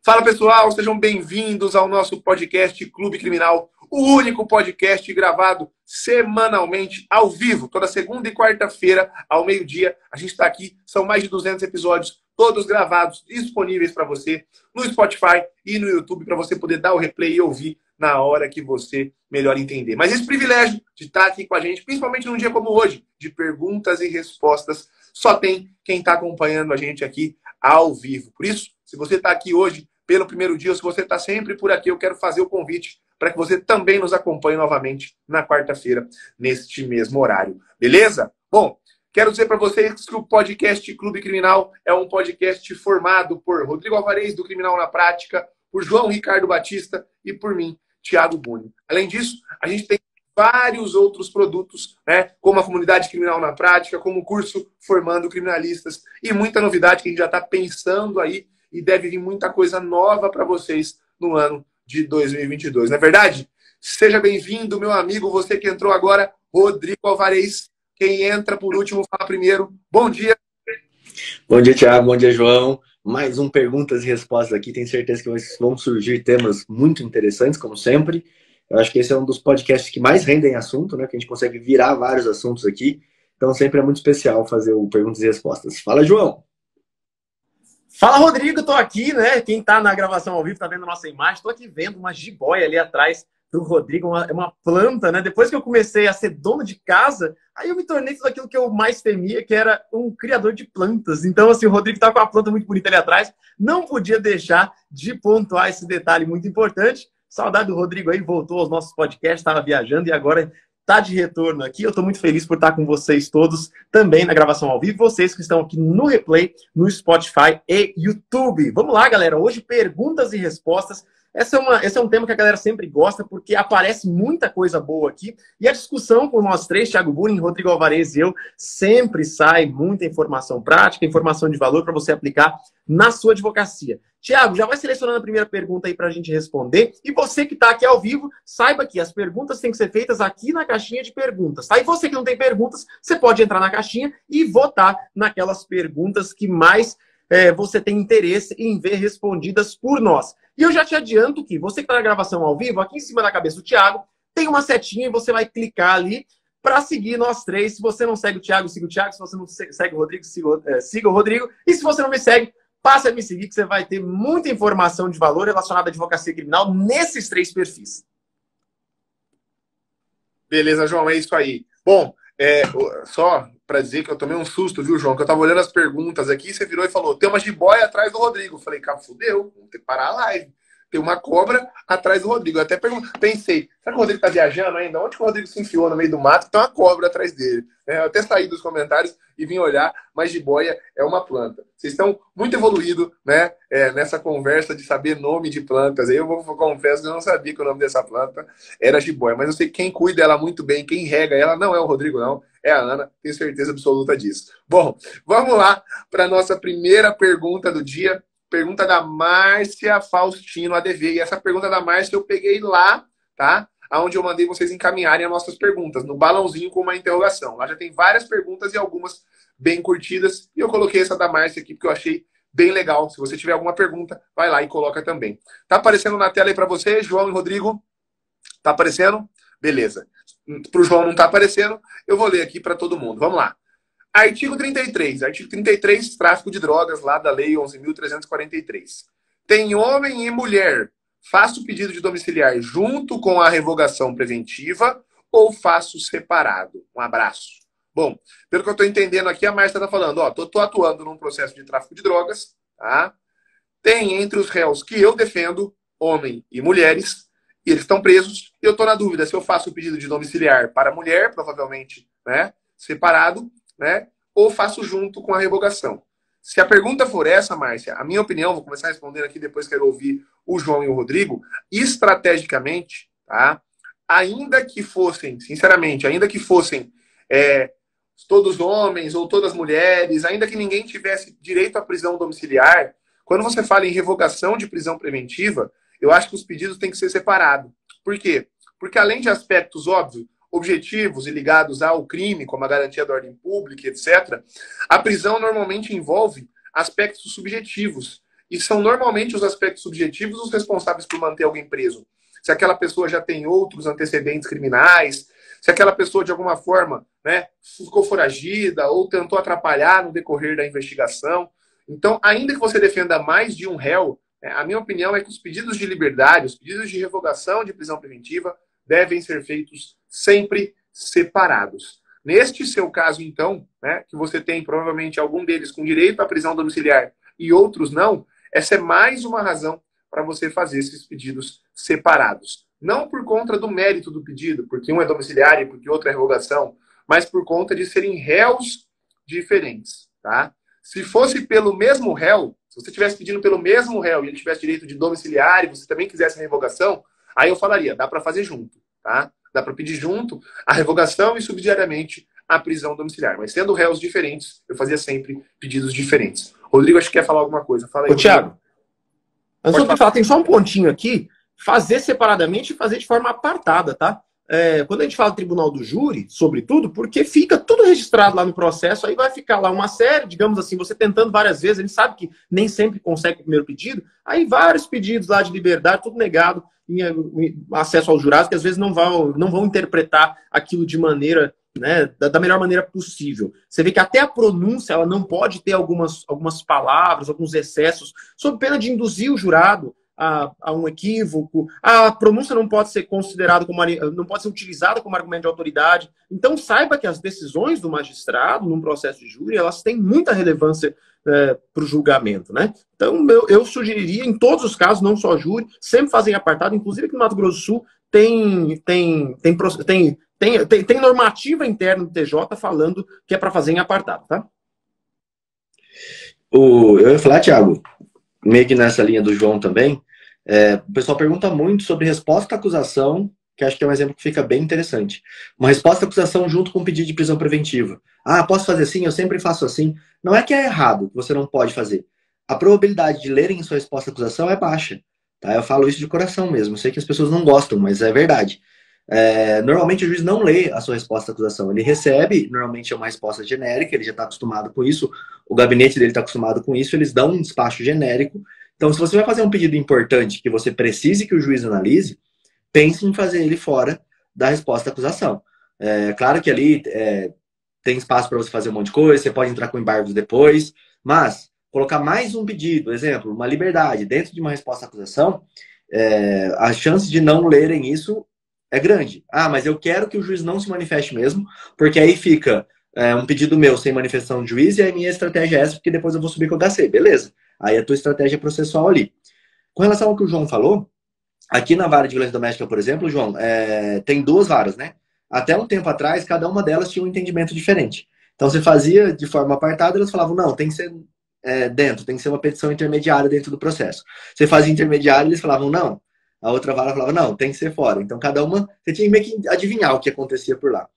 Fala pessoal, sejam bem-vindos ao nosso podcast Clube Criminal, o único podcast gravado semanalmente, ao vivo, toda segunda e quarta-feira, ao meio-dia. A gente está aqui, são mais de 200 episódios, todos gravados, disponíveis para você no Spotify e no YouTube, para você poder dar o replay e ouvir na hora que você melhor entender. Mas esse privilégio de estar aqui com a gente, principalmente num dia como hoje, de perguntas e respostas, só tem quem está acompanhando a gente aqui ao vivo. Por isso, se você está aqui hoje pelo primeiro dia, ou se você está sempre por aqui, eu quero fazer o convite para que você também nos acompanhe novamente na quarta-feira, neste mesmo horário. Beleza? Bom, quero dizer para vocês que o podcast Clube Criminal é um podcast formado por Rodrigo Alvarez, do Criminal na Prática, por João Ricardo Batista e por mim, Thiago Buni. Além disso, a gente tem vários outros produtos, né, como a Comunidade Criminal na Prática, como o curso Formando Criminalistas e muita novidade que a gente já está pensando aí e deve vir muita coisa nova para vocês no ano de 2022. Não é verdade? Seja bem-vindo, meu amigo, você que entrou agora, Rodrigo Alvarez. Quem entra por último fala primeiro. Bom dia. Bom dia, Thiago. Bom dia, João. Mais um Perguntas e Respostas aqui. Tenho certeza que vão surgir temas muito interessantes, como sempre. Eu acho que esse é um dos podcasts que mais rendem assunto, né? Que a gente consegue virar vários assuntos aqui. Então sempre é muito especial fazer o Perguntas e Respostas. Fala, João! Fala, Rodrigo, tô aqui, né? Quem tá na gravação ao vivo tá vendo a nossa imagem. Tô aqui vendo uma jiboia ali atrás do Rodrigo, uma planta, né? Depois que eu comecei a ser dono de casa, aí eu me tornei tudo aquilo que eu mais temia, que era um criador de plantas. Então, assim, o Rodrigo tá com uma planta muito bonita ali atrás. Não podia deixar de pontuar esse detalhe muito importante. Saudade do Rodrigo aí, voltou aos nossos podcasts, estava viajando e agora tá de retorno aqui. Eu estou muito feliz por estar com vocês todos também na gravação ao vivo. Vocês que estão aqui no replay, no Spotify e YouTube. Vamos lá, galera. Hoje, perguntas e respostas. Esse é um tema que a galera sempre gosta, porque aparece muita coisa boa aqui. E a discussão com nós três, Thiago Buni, Rodrigo Alvarez e eu, sempre sai muita informação prática, informação de valor para você aplicar na sua advocacia. Thiago, já vai selecionando a primeira pergunta aí para a gente responder. E você que está aqui ao vivo, saiba que as perguntas têm que ser feitas aqui na caixinha de perguntas. Tá? E você que não tem perguntas, você pode entrar na caixinha e votar naquelas perguntas que mais você tem interesse em ver respondidas por nós. E eu já te adianto que você que está na gravação ao vivo, aqui em cima da cabeça do Thiago, tem uma setinha e você vai clicar ali para seguir nós três. Se você não segue o Thiago, siga o Thiago. Se você não segue o Rodrigo, siga o Rodrigo. E se você não me segue, passe a me seguir, que você vai ter muita informação de valor relacionada à advocacia criminal nesses três perfis. Beleza, João, é isso aí. Bom, só para dizer que eu tomei um susto, viu, João? Que eu tava olhando as perguntas aqui, você virou e falou, tem uma jiboia atrás do Rodrigo. Eu falei, cara, fudeu, vamos ter que parar a live. Tem uma cobra atrás do Rodrigo. Eu até pensei, será que o Rodrigo tá viajando ainda? Onde que o Rodrigo se enfiou no meio do mato? Tem uma cobra atrás dele. Eu até saí dos comentários e vim olhar, mas jiboia é uma planta. Vocês estão muito evoluídos, né, nessa conversa de saber nome de plantas. Eu confesso que eu não sabia que o nome dessa planta era jiboia, mas eu sei que quem cuida dela muito bem, quem rega ela, não é o Rodrigo, não. É a Ana, tenho certeza absoluta disso. Bom, vamos lá para a nossa primeira pergunta do dia. Pergunta da Márcia Faustino ADV. E essa pergunta da Márcia eu peguei lá, tá? Onde eu mandei vocês encaminharem as nossas perguntas, no balãozinho com uma interrogação. Lá já tem várias perguntas e algumas bem curtidas. E eu coloquei essa da Márcia aqui porque eu achei bem legal. Se você tiver alguma pergunta, vai lá e coloca também. Tá aparecendo na tela aí para você, João e Rodrigo? Tá aparecendo? Beleza. Para o João não tá aparecendo, eu vou ler aqui para todo mundo. Vamos lá. Artigo 33. Artigo 33, tráfico de drogas, lá da Lei 11.343. Tem homem e mulher. Faço o pedido de domiciliar junto com a revogação preventiva ou faço separado? Um abraço. Bom, pelo que eu estou entendendo aqui, a Márcia está falando, ó, tô atuando num processo de tráfico de drogas, tá? Tem entre os réus que eu defendo, homem e mulheres, e eles estão presos, e eu estou na dúvida se eu faço o pedido de domiciliar para a mulher, provavelmente, né, separado, né? Ou faço junto com a revogação. Se a pergunta for essa, Márcia, a minha opinião, vou começar respondendo aqui, depois quero ouvir o João e o Rodrigo, estrategicamente, tá? Ainda que fossem, sinceramente, ainda que fossem todos homens ou todas mulheres, ainda que ninguém tivesse direito à prisão domiciliar, quando você fala em revogação de prisão preventiva, eu acho que os pedidos têm que ser separados. Por quê? Porque além de aspectos óbvios, objetivos e ligados ao crime, como a garantia da ordem pública, etc., a prisão normalmente envolve aspectos subjetivos. e são normalmente os aspectos subjetivos os responsáveis por manter alguém preso. Se aquela pessoa já tem outros antecedentes criminais, se aquela pessoa, de alguma forma, né, ficou foragida ou tentou atrapalhar no decorrer da investigação. Então, ainda que você defenda mais de um réu, a minha opinião é que os pedidos de liberdade, os pedidos de revogação de prisão preventiva devem ser feitos sempre separados. Neste seu caso, então, né, que você tem provavelmente algum deles com direito à prisão domiciliar e outros não, essa é mais uma razão para você fazer esses pedidos separados. Não por conta do mérito do pedido, porque um é domiciliar e porque outro é revogação, mas por conta de serem réus diferentes, tá? Se fosse pelo mesmo réu, se você estivesse pedindo pelo mesmo réu e ele tivesse direito de domiciliar e você também quisesse a revogação, aí eu falaria, dá para fazer junto, tá? Dá para pedir junto a revogação e subsidiariamente a prisão domiciliar. Mas sendo réus diferentes, eu fazia sempre pedidos diferentes. Rodrigo, acho que quer falar alguma coisa. Fala aí. Ô, Thiago, antes de falar, tem só um pontinho aqui. Fazer separadamente e fazer de forma apartada, tá? Quando a gente fala tribunal do júri, sobretudo, porque fica tudo registrado lá no processo, aí vai ficar lá uma série, digamos assim, você tentando várias vezes, a gente sabe que nem sempre consegue o primeiro pedido, aí vários pedidos lá de liberdade, tudo negado, em acesso aos jurados, que às vezes não vão interpretar aquilo de maneira, né, da melhor maneira possível. Você vê que até a pronúncia, ela não pode ter algumas palavras, alguns excessos, sob pena de induzir o jurado a um equívoco. A pronúncia não pode ser considerada não pode ser utilizada como argumento de autoridade. Então saiba que as decisões do magistrado num processo de júri, elas têm muita relevância para o julgamento, né? Então eu sugeriria em todos os casos, não só júri, sempre fazer apartado. Inclusive aqui no Mato Grosso do Sul tem normativa interna do TJ falando que é para fazer em apartado, tá? Eu ia falar, Thiago, meio que nessa linha do João também, o pessoal pergunta muito sobre resposta à acusação, que acho que é um exemplo que fica bem interessante. Uma resposta à acusação junto com um pedido de prisão preventiva. Ah, posso fazer assim? Eu sempre faço assim. Não é que é errado, que você não pode fazer. A probabilidade de lerem sua resposta à acusação é baixa. Tá? Eu falo isso de coração mesmo. Eu sei que as pessoas não gostam, mas é verdade. Normalmente o juiz não lê a sua resposta à acusação. Ele recebe, normalmente é uma resposta genérica, ele já está acostumado com isso, o gabinete dele está acostumado com isso, eles dão um despacho genérico. Então, se você vai fazer um pedido importante que você precise que o juiz analise, pense em fazer ele fora da resposta à acusação. Claro que ali tem espaço para você fazer um monte de coisa, você pode entrar com embargos depois, mas colocar mais um pedido, exemplo, uma liberdade, dentro de uma resposta à acusação, a chance de não lerem isso é grande. Ah, mas eu quero que o juiz não se manifeste mesmo, porque aí fica um pedido meu sem manifestação do juiz e a minha estratégia é essa, porque depois eu vou subir com o HC. Beleza. Aí a tua estratégia processual ali. Com relação ao que o João falou, aqui na vara de violência doméstica, por exemplo, João, tem duas varas, né? Até um tempo atrás, cada uma delas tinha um entendimento diferente. Então, você fazia de forma apartada, elas falavam, não, tem que ser dentro, tem que ser uma petição intermediária dentro do processo. Você fazia intermediário, eles falavam, não. A outra vara falava, não, tem que ser fora. Então, cada uma, você tinha meio que adivinhar o que acontecia por lá.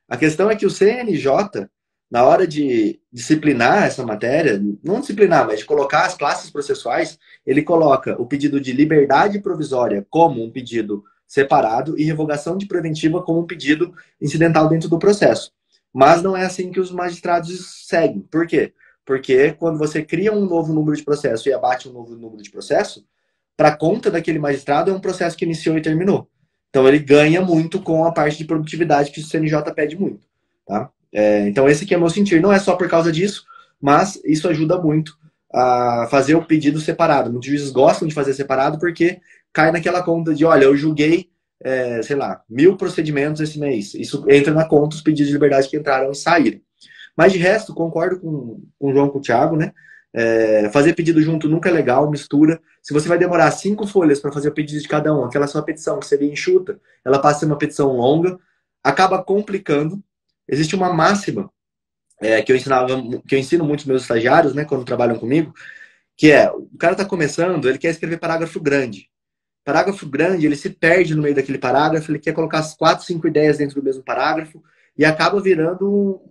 A questão é que o CNJ, na hora de disciplinar essa matéria, não disciplinar, mas de colocar as classes processuais, ele coloca o pedido de liberdade provisória como um pedido separado e revogação de preventiva como um pedido incidental dentro do processo. Mas não é assim que os magistrados seguem. Por quê? Porque quando você cria um novo número de processo e abate um novo número de processo, para conta daquele magistrado é um processo que iniciou e terminou. Então ele ganha muito com a parte de produtividade que o CNJ pede muito. Tá? Então esse aqui é o meu sentir. Não é só por causa disso, mas isso ajuda muito a fazer o pedido separado. Muitos juízes gostam de fazer separado porque cai naquela conta de, olha, eu julguei, 1000 procedimentos esse mês. Isso entra na conta os pedidos de liberdade que entraram e saíram. Mas de resto, concordo com o João, com o Thiago, né? Fazer pedido junto nunca é legal, mistura. Se você vai demorar 5 folhas para fazer o pedido de cada um, aquela sua petição que seria enxuta, ela passa a ser uma petição longa, acaba complicando. Existe uma máxima que eu ensino muito aos meus estagiários, né, quando trabalham comigo, que o cara está começando, ele quer escrever parágrafo grande. Parágrafo grande, ele se perde no meio daquele parágrafo, ele quer colocar as 4, 5 ideias dentro do mesmo parágrafo e acaba virando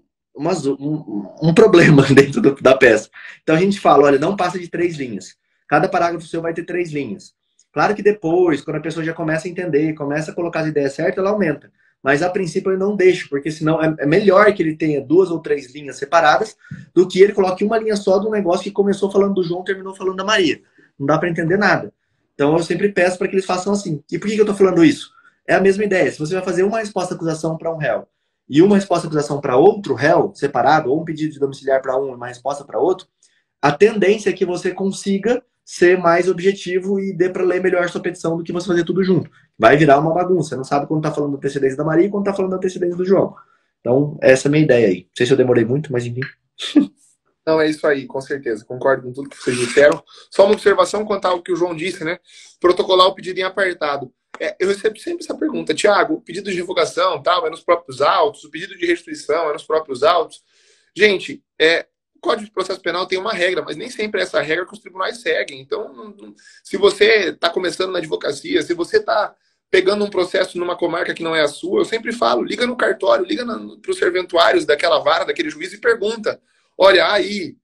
um problema dentro da peça. Então a gente fala, olha, não passa de 3 linhas. Cada parágrafo seu vai ter 3 linhas. Claro que depois, quando a pessoa já começa a entender, começa a colocar as ideias certas, ela aumenta. mas a princípio eu não deixo, porque senão é melhor que ele tenha 2 ou 3 linhas separadas do que ele coloque uma linha só de um negócio que começou falando do João e terminou falando da Maria. Não dá para entender nada. Então eu sempre peço para que eles façam assim. E por que eu estou falando isso? É a mesma ideia. Se você vai fazer uma resposta à acusação para um réu e uma resposta à acusação para outro réu separado, ou um pedido de domiciliar para um e uma resposta para outro, a tendência é que você consiga ser mais objetivo e dê para ler melhor sua petição do que você fazer tudo junto. Vai virar uma bagunça. Você não sabe quando está falando da antecedência da Maria e quando está falando da antecedência do João. Então, essa é a minha ideia aí. Não sei se eu demorei muito, mas enfim. Não, é isso aí, com certeza. Concordo com tudo que vocês disseram. Só uma observação quanto ao que o João disse, né? Protocolar o pedido em apartado. Eu recebo sempre essa pergunta. Tiago, o pedido de revogação tal, é nos próprios autos, o pedido de restituição é nos próprios autos. Gente, o Código de Processo Penal tem uma regra, mas nem sempre é essa regra que os tribunais seguem. Então, se você está começando na advocacia, se você está pegando um processo numa comarca que não é a sua, eu sempre falo, liga no cartório, liga para os serventuários daquela vara, daquele juiz e pergunta. Olha, aí,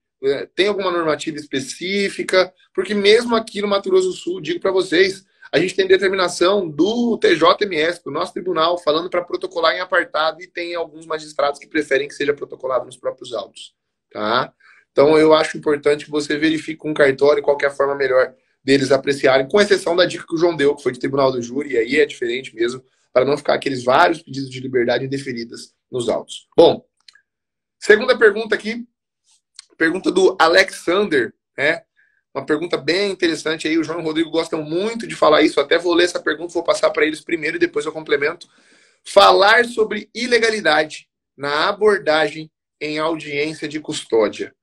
tem alguma normativa específica? Porque mesmo aqui no Mato Grosso do Sul, digo para vocês, a gente tem determinação do TJMS, do nosso tribunal, falando para protocolar em apartado, e tem alguns magistrados que preferem que seja protocolado nos próprios autos. Tá? Então, eu acho importante que você verifique com o cartório qual que é a forma melhor deles apreciarem, com exceção da dica que o João deu, que foi de tribunal do júri, e aí é diferente mesmo, para não ficar aqueles vários pedidos de liberdade indeferidas nos autos. Bom, segunda pergunta aqui, pergunta do Alexander, né? Uma pergunta bem interessante aí, o João e o Rodrigo gostam muito de falar isso, até vou ler essa pergunta, vou passar para eles primeiro e depois eu complemento. Falar sobre ilegalidade na abordagem em audiência de custódia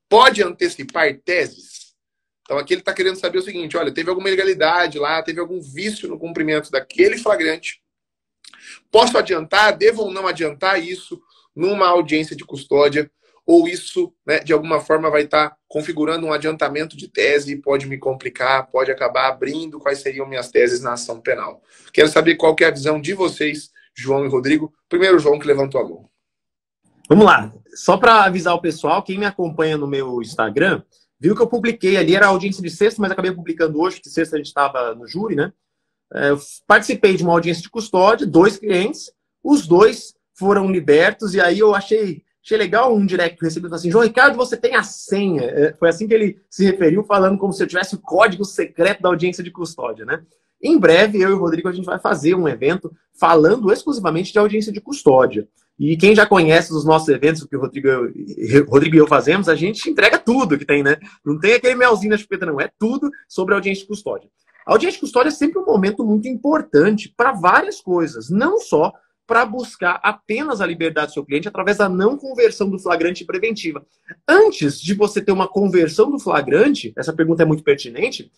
pode antecipar teses? Então aqui ele está querendo saber o seguinte, olha, teve alguma ilegalidade lá, teve algum vício no cumprimento daquele flagrante, posso adiantar, devo ou não adiantar isso numa audiência de custódia? Ou isso, né, de alguma forma, vai estar configurando um adiantamento de tese e pode me complicar, pode acabar abrindo quais seriam minhas teses na ação penal. Quero saber qual que é a visão de vocês, João e Rodrigo. Primeiro, João, que levantou a mão. Vamos lá. Só para avisar o pessoal, quem me acompanha no meu Instagram, viu que eu publiquei ali, era a audiência de sexta, mas acabei publicando hoje, que sexta a gente estava no júri, né? Eu participei de uma audiência de custódia, 2 clientes, os 2 foram libertos, e aí eu achei legal um direct que eu recebi, assim, João Ricardo, você tem a senha. Foi assim que ele se referiu, falando como se eu tivesse o código secreto da audiência de custódia, né? Em breve, eu e o Rodrigo, a gente vai fazer um evento falando exclusivamente de audiência de custódia. E quem já conhece os nossos eventos, o que o Rodrigo e eu fazemos, a gente entrega tudo que tem, né? Não tem aquele melzinho na chupeta, não. É tudo sobre audiência de custódia. A audiência de custódia é sempre um momento muito importante para várias coisas, não só para buscar apenas a liberdade do seu cliente através da não conversão do flagrante preventiva. Antes de você ter uma conversão do flagrante, essa pergunta é muito pertinente,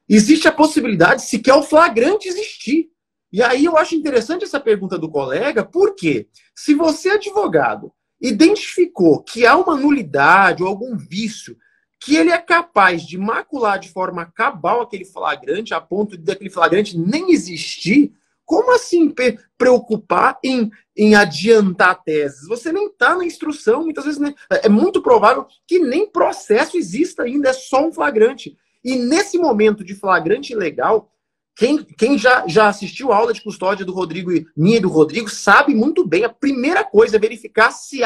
existe a possibilidade sequer o flagrante existir. E aí eu acho interessante essa pergunta do colega, porque se você, advogado, identificou que há uma nulidade ou algum vício que ele é capaz de macular de forma cabal aquele flagrante, a ponto de daquele flagrante nem existir, como assim preocupar em adiantar teses? Você nem está na instrução, muitas vezes é muito provável que nem processo exista ainda, é só um flagrante. E nesse momento de flagrante ilegal, quem já assistiu a aula de custódia do Rodrigo e minha e do Rodrigo sabe muito bem, a primeira coisa é verificar se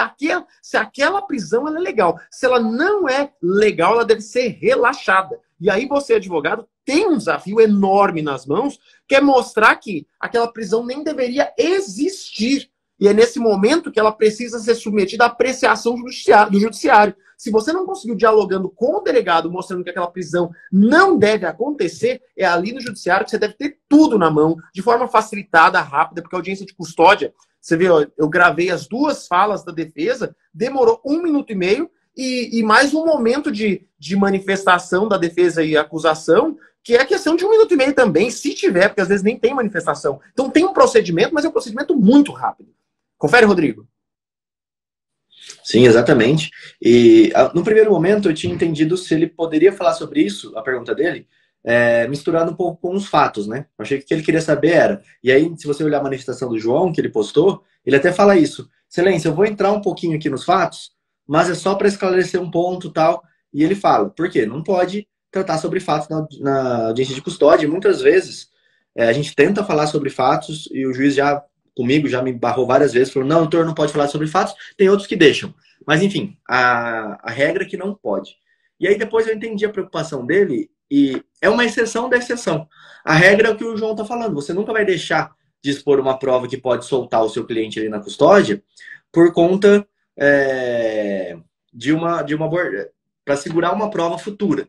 aquela prisão ela é legal. Se ela não é legal, ela deve ser relaxada. E aí você, advogado, tem um desafio enorme nas mãos, que é mostrar que aquela prisão nem deveria existir. E é nesse momento que ela precisa ser submetida à apreciação do judiciário. Se você não conseguiu dialogando com o delegado, mostrando que aquela prisão não deve acontecer, é ali no judiciário que você deve ter tudo na mão, de forma facilitada, rápida, porque a audiência de custódia, você vê, eu gravei as 2 falas da defesa, demorou 1 minuto e meio, e mais um momento de manifestação da defesa e acusação, que é questão de 1 minuto e meio também, se tiver, porque às vezes nem tem manifestação. Então tem um procedimento, mas é um procedimento muito rápido. Confere, Rodrigo. Sim, exatamente. E no primeiro momento eu tinha entendido se ele poderia falar sobre isso, a pergunta dele, misturado um pouco com os fatos, né? Eu achei que o que ele queria saber era... E aí, se você olhar a manifestação do João, que ele postou, ele até fala isso. Excelência, eu vou entrar um pouquinho aqui nos fatos, mas é só para esclarecer um ponto e tal. E ele fala, por quê? Não pode tratar sobre fatos na audiência de custódia. Muitas vezes a gente tenta falar sobre fatos e o juiz já comigo, já me barrou várias vezes, falou, não, doutor, não pode falar sobre fatos. Tem outros que deixam. Mas, enfim, a regra é que não pode. E aí depois eu entendi a preocupação dele e é uma exceção da exceção. A regra é o que o João está falando. Você nunca vai deixar de expor uma prova que pode soltar o seu cliente ali na custódia por conta para segurar uma prova futura.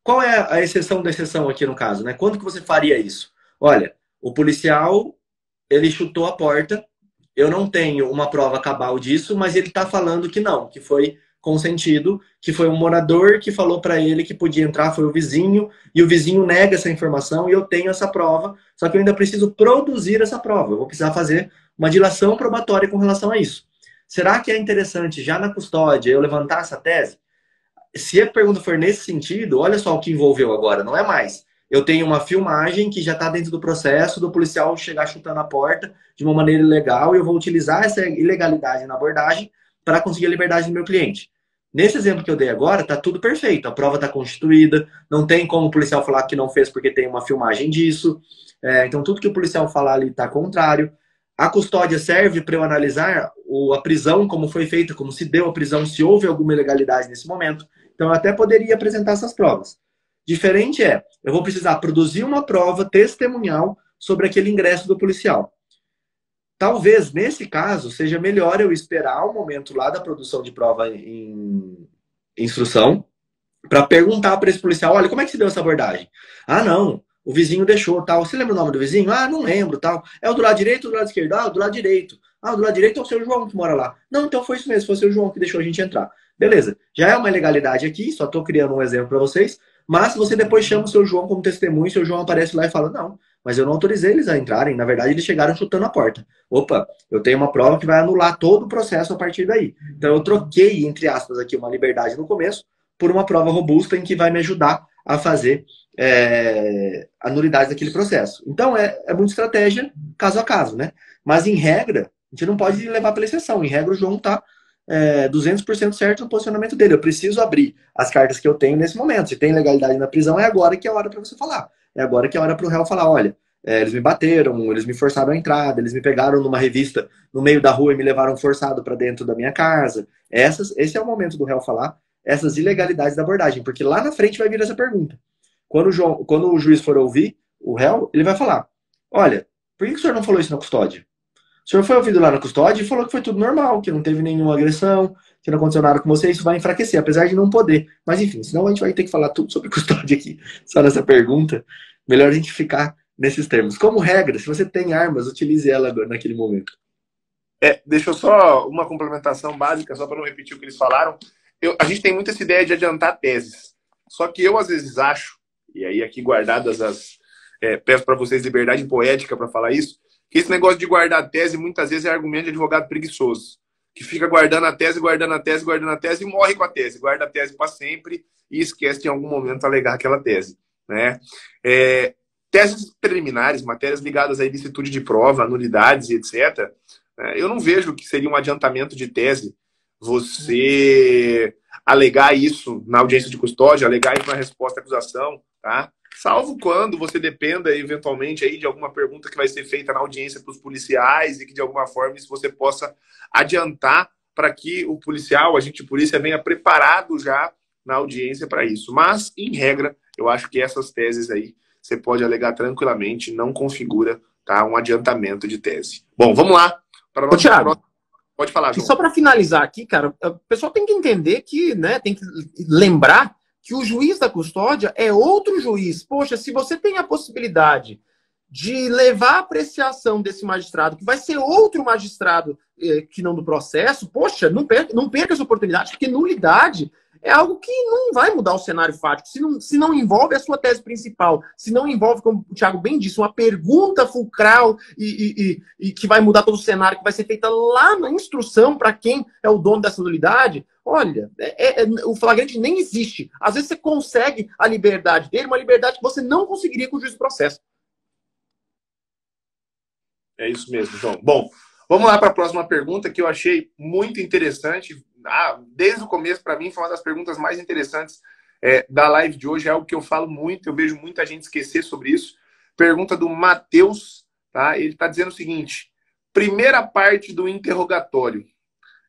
Qual é a exceção da exceção aqui no caso, né? Quando que você faria isso? Olha, o policial, ele chutou a porta, eu não tenho uma prova cabal disso, mas ele está falando que não, que foi consentido, que foi um morador que falou para ele que podia entrar, foi o vizinho, e o vizinho nega essa informação e eu tenho essa prova, só que eu ainda preciso produzir essa prova, eu vou precisar fazer uma dilação probatória com relação a isso. Será que é interessante, já na custódia, eu levantar essa tese? Se a pergunta for nesse sentido, olha só o que envolveu agora, não é mais. Eu tenho uma filmagem que já está dentro do processo do policial chegar chutando a porta de uma maneira ilegal e eu vou utilizar essa ilegalidade na abordagem para conseguir a liberdade do meu cliente. Nesse exemplo que eu dei agora, está tudo perfeito. A prova está constituída, não tem como o policial falar que não fez porque tem uma filmagem disso. Então, tudo que o policial falar ali está contrário. A custódia serve para eu analisar a prisão, como foi feita, como se deu a prisão, se houve alguma ilegalidade nesse momento. Então, eu até poderia apresentar essas provas. Diferente eu vou precisar produzir uma prova testemunhal sobre aquele ingresso do policial. Talvez, nesse caso, seja melhor eu esperar o momento lá da produção de prova em instrução para perguntar para esse policial, olha, como é que se deu essa abordagem? Ah, não, o vizinho deixou, tal. Você lembra o nome do vizinho? Ah, não lembro, tal. É o do lado direito ou do lado esquerdo? Ah, o do lado direito. Ah, o do lado direito é o seu João que mora lá. Não, então foi isso mesmo, foi o seu João que deixou a gente entrar. Beleza, já é uma ilegalidade aqui, só estou criando um exemplo para vocês, mas você depois chama o seu João como testemunho, seu João aparece lá e fala, não, mas eu não autorizei eles a entrarem, na verdade eles chegaram chutando a porta. Opa, eu tenho uma prova que vai anular todo o processo a partir daí. Então eu troquei, entre aspas, aqui uma liberdade no começo por uma prova robusta em que vai me ajudar a fazer a nulidade daquele processo. Então é muita estratégia caso a caso, né? Mas em regra, a gente não pode levar pela exceção. Em regra o João está 200% certo no posicionamento dele. Eu preciso abrir as cartas que eu tenho nesse momento. Se tem legalidade na prisão, é agora que é a hora para você falar. É agora que é a hora para o réu falar, olha, eles me bateram, eles me forçaram a entrada, eles me pegaram numa revista no meio da rua e me levaram forçado para dentro da minha casa. Esse é o momento do réu falar essas ilegalidades da abordagem, porque lá na frente vai vir essa pergunta. Quando o juiz for ouvir o réu, ele vai falar, olha, por que o senhor não falou isso na custódia? O senhor foi ouvido lá na custódia e falou que foi tudo normal, que não teve nenhuma agressão, que não aconteceu nada com você, isso vai enfraquecer, apesar de não poder. Mas enfim, senão a gente vai ter que falar tudo sobre custódia aqui, só nessa pergunta. Melhor a gente ficar nesses termos. Como regra, se você tem armas, utilize ela naquele momento. Deixa eu só uma complementação básica, só para não repetir o que eles falaram. A gente tem muito essa ideia de adiantar teses. Só que eu, às vezes, acho, e aí aqui guardadas peço para vocês liberdade poética para falar isso, que esse negócio de guardar tese muitas vezes é argumento de advogado preguiçoso, que fica guardando a tese, guardando a tese, guardando a tese e morre com a tese, guarda a tese para sempre e esquece de em algum momento alegar aquela tese, né? Teses preliminares, matérias ligadas à ilicitude de prova, nulidades e etc., eu não vejo que seria um adiantamento de tese você alegar isso na audiência de custódia, alegar isso na resposta à acusação, tá? Salvo quando você dependa, eventualmente, aí de alguma pergunta que vai ser feita na audiência para os policiais e que, de alguma forma, isso você possa adiantar para que o policial, o agente de polícia, venha preparado já na audiência para isso. Mas, em regra, eu acho que essas teses aí você pode alegar tranquilamente, não configura, tá, um adiantamento de tese. Bom, vamos lá. Para Ô, Thiago, pode falar, João. E só para finalizar aqui, cara, o pessoal tem que entender que, né, tem que lembrar que o juiz da custódia é outro juiz. Poxa, se você tem a possibilidade de levar a apreciação desse magistrado, que vai ser outro magistrado que não do processo, poxa, não perca essa oportunidade, porque nulidade é algo que não vai mudar o cenário fático. Se não envolve a sua tese principal, se não envolve, como o Thiago bem disse, uma pergunta fulcral e que vai mudar todo o cenário, que vai ser feita lá na instrução para quem é o dono dessa nulidade, olha, o flagrante nem existe. Às vezes você consegue a liberdade dele, uma liberdade que você não conseguiria com o juiz do processo. É isso mesmo, João. Bom, vamos lá para a próxima pergunta, que eu achei muito interessante. Desde o começo, para mim, foi uma das perguntas mais interessantes da live de hoje. É algo que eu falo muito, eu vejo muita gente esquecer sobre isso. Pergunta do Matheus, tá? Ele está dizendo o seguinte: Primeira parte do interrogatório.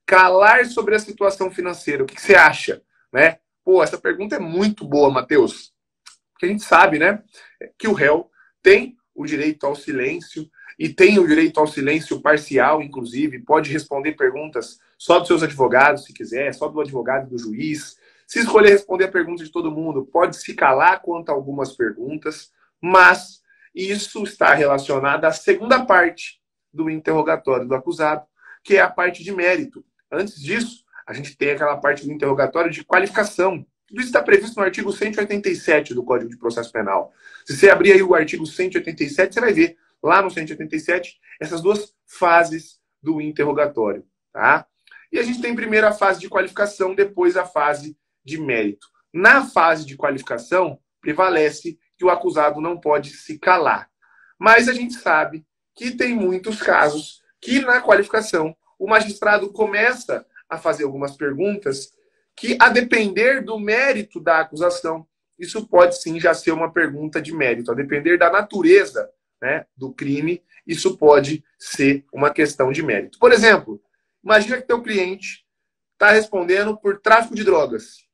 Calar sobre a situação financeira. O que você acha? Né? Pô, essa pergunta é muito boa, Matheus. Porque a gente sabe, né, que o réu tem o direito ao silêncio e tem o direito ao silêncio parcial, inclusive. Pode responder perguntas só dos seus advogados, se quiser, só do advogado e do juiz. Se escolher responder a pergunta de todo mundo, pode se calar quanto a algumas perguntas, mas isso está relacionado à segunda parte do interrogatório do acusado, que é a parte de mérito. Antes disso, a gente tem aquela parte do interrogatório de qualificação. Tudo isso está previsto no artigo 187 do Código de Processo Penal. Se você abrir aí o artigo 187, você vai ver lá no 187 essas duas fases do interrogatório. Tá? E a gente tem primeiro a fase de qualificação, depois a fase de mérito. Na fase de qualificação, prevalece que o acusado não pode se calar. Mas a gente sabe que tem muitos casos que na qualificação o magistrado começa a fazer algumas perguntas que, a depender do mérito da acusação, isso pode sim já ser uma pergunta de mérito. A depender da natureza, né, do crime, isso pode ser uma questão de mérito. Por exemplo, imagina que teu cliente está respondendo por tráfico de drogas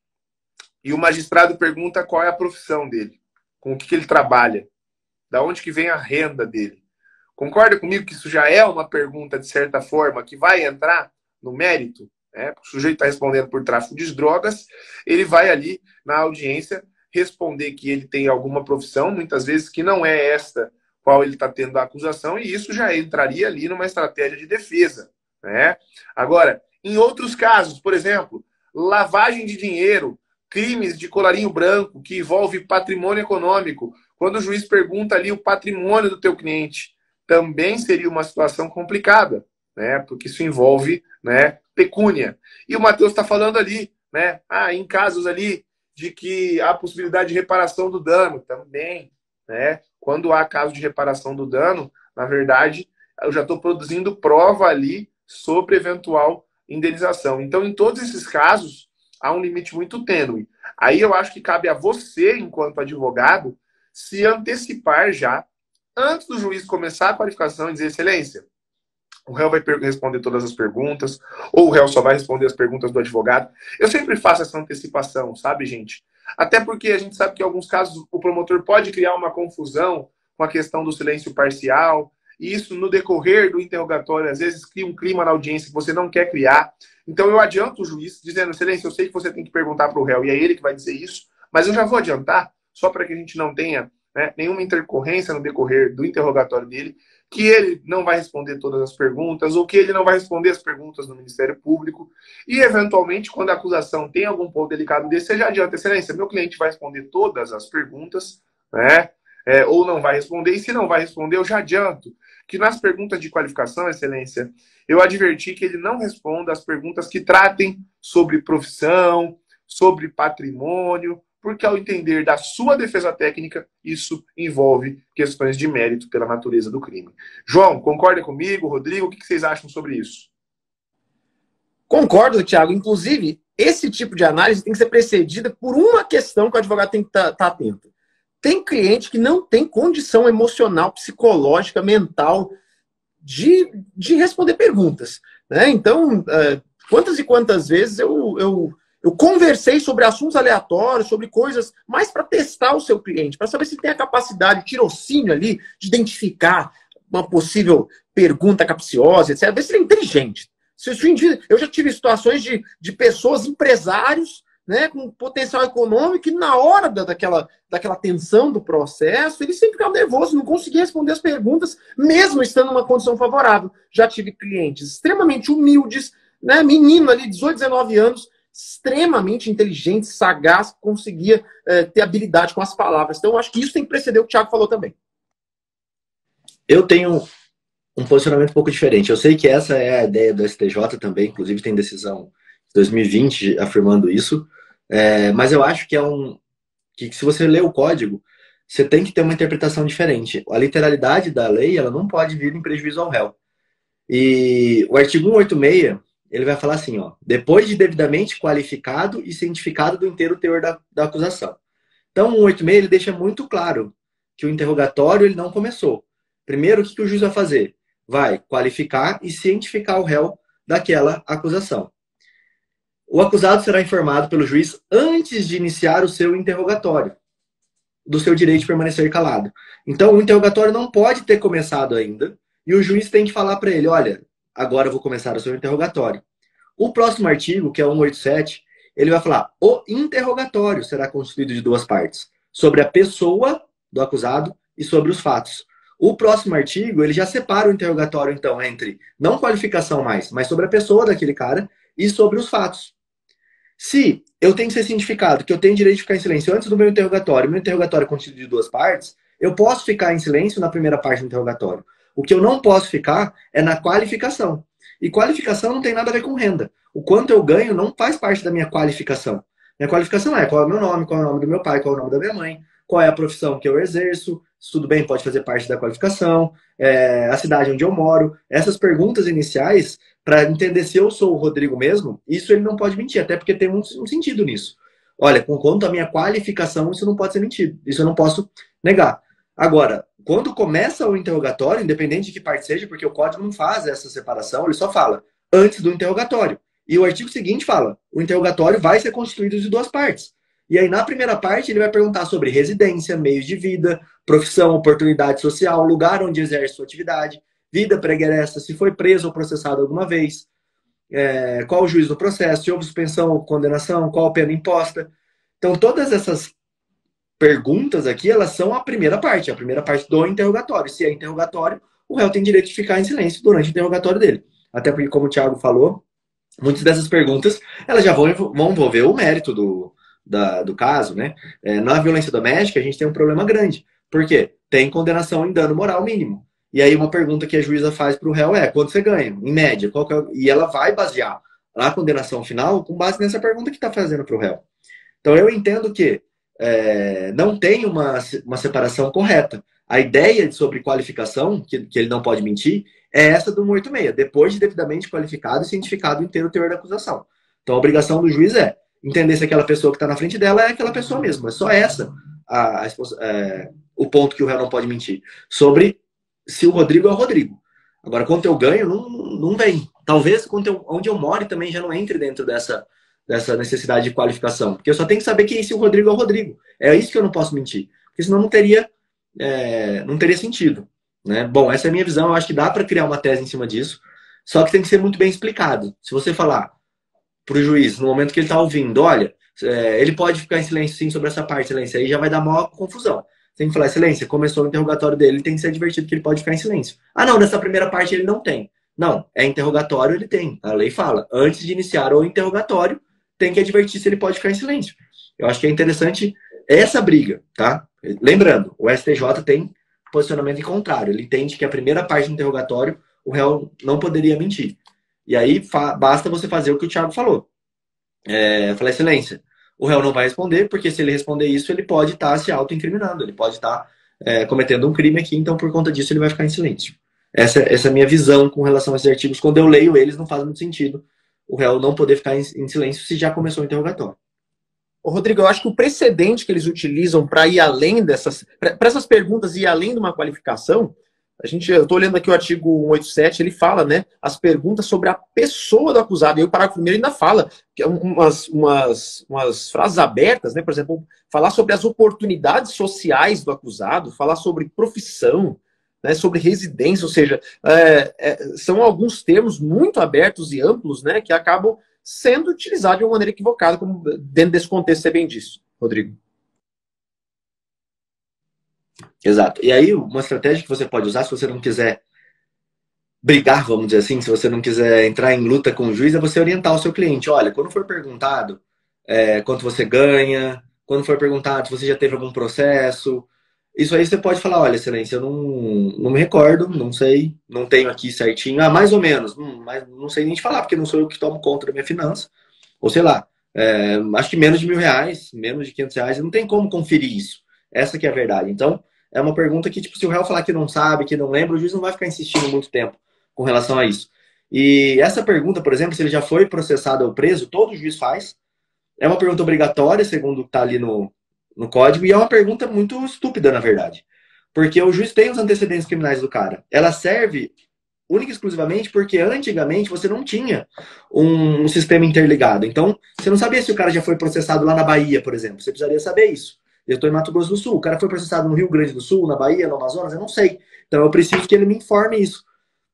e o magistrado pergunta qual é a profissão dele, com o que ele trabalha, da onde que vem a renda dele. Concorda comigo que isso já é uma pergunta, de certa forma, que vai entrar no mérito? Né? O sujeito está respondendo por tráfico de drogas, ele vai ali na audiência responder que ele tem alguma profissão, muitas vezes que não é esta qual ele está tendo a acusação, e isso já entraria ali numa estratégia de defesa. Né? Agora, em outros casos, por exemplo, lavagem de dinheiro, crimes de colarinho branco, que envolve patrimônio econômico, quando o juiz pergunta ali o patrimônio do teu cliente, também seria uma situação complicada, né? Porque isso envolve, né, pecúnia. E o Matheus está falando ali, né? Em casos ali de que há possibilidade de reparação do dano, também, né? Quando há caso de reparação do dano, na verdade, eu já estou produzindo prova ali sobre eventual indenização. Então, em todos esses casos, há um limite muito tênue. Aí eu acho que cabe a você, enquanto advogado, se antecipar já, antes do juiz começar a qualificação e dizer, excelência, o réu vai responder todas as perguntas, ou o réu só vai responder as perguntas do advogado. Eu sempre faço essa antecipação, sabe, gente? Até porque a gente sabe que em alguns casos o promotor pode criar uma confusão com a questão do silêncio parcial, e isso, no decorrer do interrogatório, às vezes cria um clima na audiência que você não quer criar. Então eu adianto o juiz, dizendo, excelência, eu sei que você tem que perguntar para o réu, e é ele que vai dizer isso, mas eu já vou adiantar, só para que a gente não tenha, né, nenhuma intercorrência no decorrer do interrogatório dele, que ele não vai responder todas as perguntas, ou que ele não vai responder as perguntas do Ministério Público, e, eventualmente, quando a acusação tem algum ponto delicado desse, você já adianta, excelência, meu cliente vai responder todas as perguntas, né, ou não vai responder, e se não vai responder, eu já adianto que nas perguntas de qualificação, excelência, eu adverti que ele não responda as perguntas que tratem sobre profissão, sobre patrimônio, porque ao entender da sua defesa técnica, isso envolve questões de mérito pela natureza do crime. João, concorda comigo? Rodrigo, o que vocês acham sobre isso? Concordo, Thiago. Inclusive, esse tipo de análise tem que ser precedida por uma questão que o advogado tem que estar atento. Tem cliente que não tem condição emocional, psicológica, mental de responder perguntas. Né? Então, quantas e quantas vezes eu conversei sobre assuntos aleatórios, sobre coisas mais para testar o seu cliente, para saber se tem a capacidade, tirocínio ali, de identificar uma possível pergunta capciosa, etc. Ver se ele é inteligente. Eu já tive situações de pessoas, empresários, né, com potencial econômico, e na hora daquela tensão do processo, ele sempre ficava nervoso, não conseguia responder as perguntas, mesmo estando numa condição favorável. Já tive clientes extremamente humildes, né, menino ali, 18, 19 anos, extremamente inteligente, sagaz, que conseguia ter habilidade com as palavras. Então, eu acho que isso tem que preceder o que o Thiago falou também. Eu tenho um posicionamento um pouco diferente. Eu sei que essa é a ideia do STJ também, inclusive tem decisão de 2020 afirmando isso, mas eu acho que que se você lê o código, você tem que ter uma interpretação diferente. A literalidade da lei, ela não pode vir em prejuízo ao réu. E o artigo 186, ele vai falar assim, ó, depois de devidamente qualificado e cientificado do inteiro teor da acusação. Então, o 186, ele deixa muito claro que o interrogatório ele não começou. Primeiro, o que o juiz vai fazer? vai qualificar e cientificar o réu daquela acusação. O acusado será informado pelo juiz antes de iniciar o seu interrogatório, do seu direito de permanecer calado. Então, o interrogatório não pode ter começado ainda, e o juiz tem que falar para ele, olha, agora eu vou começar o seu interrogatório. O próximo artigo, que é o 187, ele vai falar, o interrogatório será constituído de duas partes, sobre a pessoa do acusado e sobre os fatos. O próximo artigo, ele já separa o interrogatório, então, entre não qualificação mais, mas sobre a pessoa daquele cara e sobre os fatos. Se eu tenho que ser cientificado, que eu tenho direito de ficar em silêncio antes do meu interrogatório é constituído de duas partes, eu posso ficar em silêncio na primeira parte do interrogatório. O que eu não posso ficar é na qualificação. E qualificação não tem nada a ver com renda. O quanto eu ganho não faz parte da minha qualificação. Minha qualificação é qual é o meu nome, qual é o nome do meu pai, qual é o nome da minha mãe, qual é a profissão que eu exerço, se tudo bem, pode fazer parte da qualificação, a cidade onde eu moro. Essas perguntas iniciais, para entender se eu sou o Rodrigo mesmo, isso ele não pode mentir, até porque tem um sentido nisso. Olha, quanto à minha qualificação, isso não pode ser mentido, isso eu não posso negar. Agora, quando começa o interrogatório, independente de que parte seja, porque o código não faz essa separação, ele só fala antes do interrogatório. E o artigo seguinte fala, o interrogatório vai ser constituído de duas partes. E aí, na primeira parte, ele vai perguntar sobre residência, meios de vida, profissão, oportunidade social, lugar onde exerce sua atividade, vida pregressa, se foi preso ou processado alguma vez, qual o juiz do processo, se houve suspensão ou condenação, qual a pena imposta. Então, todas essas perguntas aqui, elas são a primeira parte do interrogatório. Se é interrogatório, o réu tem direito de ficar em silêncio durante o interrogatório dele. Até porque, como o Thiago falou, muitas dessas perguntas, elas já vão envolver o mérito do caso, né? Na violência doméstica, a gente tem um problema grande. Por quê? Tem condenação em dano moral mínimo. E aí uma pergunta que a juíza faz para o réu é, quanto você ganha? Em média. E ela vai basear a condenação final com base nessa pergunta que está fazendo para o réu. Então eu entendo que não tem uma separação correta. A ideia sobre qualificação, que ele não pode mentir, é essa do 186, depois de devidamente qualificado e cientificado inteiro o teor da acusação. Então a obrigação do juiz é entender se aquela pessoa que está na frente dela é aquela pessoa mesmo. É só essa o ponto que o réu não pode mentir. Sobre se o Rodrigo é o Rodrigo. Agora, quanto eu ganho, não vem. Talvez onde eu moro também já não entre dentro dessa necessidade de qualificação. Porque eu só tenho que saber se o Rodrigo é o Rodrigo. É isso que eu não posso mentir. Porque senão não teria sentido. Né? Bom, essa é a minha visão. Eu acho que dá para criar uma tese em cima disso. Só que tem que ser muito bem explicado. Se você falar para o juiz, no momento que ele está ouvindo, olha, ele pode ficar em silêncio sim sobre essa parte, excelência, aí já vai dar maior confusão. Tem que falar, excelência, começou o interrogatório dele, ele tem que ser advertido que ele pode ficar em silêncio. Ah, não, nessa primeira parte ele não tem. Não, interrogatório ele tem. A lei fala, antes de iniciar o interrogatório, tem que advertir se ele pode ficar em silêncio. Eu acho que é interessante essa briga, tá? Lembrando, o STJ tem posicionamento em contrário. Ele entende que a primeira parte do interrogatório, o réu não poderia mentir. E aí, basta você fazer o que o Thiago falou. Falar, excelência, o réu não vai responder, porque se ele responder isso, ele pode estar se auto-incriminando, ele pode estar cometendo um crime aqui, então por conta disso ele vai ficar em silêncio. Essa é a minha visão com relação a esses artigos. Quando eu leio eles, não faz muito sentido o réu não poder ficar em silêncio se já começou o interrogatório. Ô, Rodrigo, eu acho que o precedente que eles utilizam para ir além para essas perguntas ir além de uma qualificação, eu estou olhando aqui o artigo 187, ele fala, né, as perguntas sobre a pessoa do acusado. E o parágrafo primeiro ainda fala que umas frases abertas, né, por exemplo, falar sobre as oportunidades sociais do acusado, falar sobre profissão, né, sobre residência, ou seja, são alguns termos muito abertos e amplos, né, que acabam sendo utilizados de uma maneira equivocada, como dentro desse contexto você bem disse, Rodrigo. Exato. E aí, uma estratégia que você pode usar, se você não quiser brigar, vamos dizer assim, se você não quiser entrar em luta com o juiz, é você orientar o seu cliente. Olha, quando for perguntado quanto você ganha, quando for perguntado se você já teve algum processo, isso aí você pode falar, olha, excelência, eu não me recordo, não sei, não tenho aqui certinho, mais ou menos, mas não sei nem te falar, porque não sou eu que tomo conta da minha finança, ou sei lá, acho que menos de R$1.000, menos de R$500, não tem como conferir isso. Essa que é a verdade. Então, é uma pergunta que, tipo, se o réu falar que não sabe, que não lembra, o juiz não vai ficar insistindo muito tempo com relação a isso. E essa pergunta, por exemplo, se ele já foi processado ou preso, todo juiz faz. É uma pergunta obrigatória, segundo o que está ali no código, e é uma pergunta muito estúpida, na verdade. Porque o juiz tem os antecedentes criminais do cara. Ela serve única e exclusivamente porque antigamente você não tinha um sistema interligado. Então, você não sabia se o cara já foi processado lá na Bahia, por exemplo. Você precisaria saber isso. Eu estou em Mato Grosso do Sul. O cara foi processado no Rio Grande do Sul, na Bahia, no Amazonas, eu não sei. Então, eu preciso que ele me informe isso.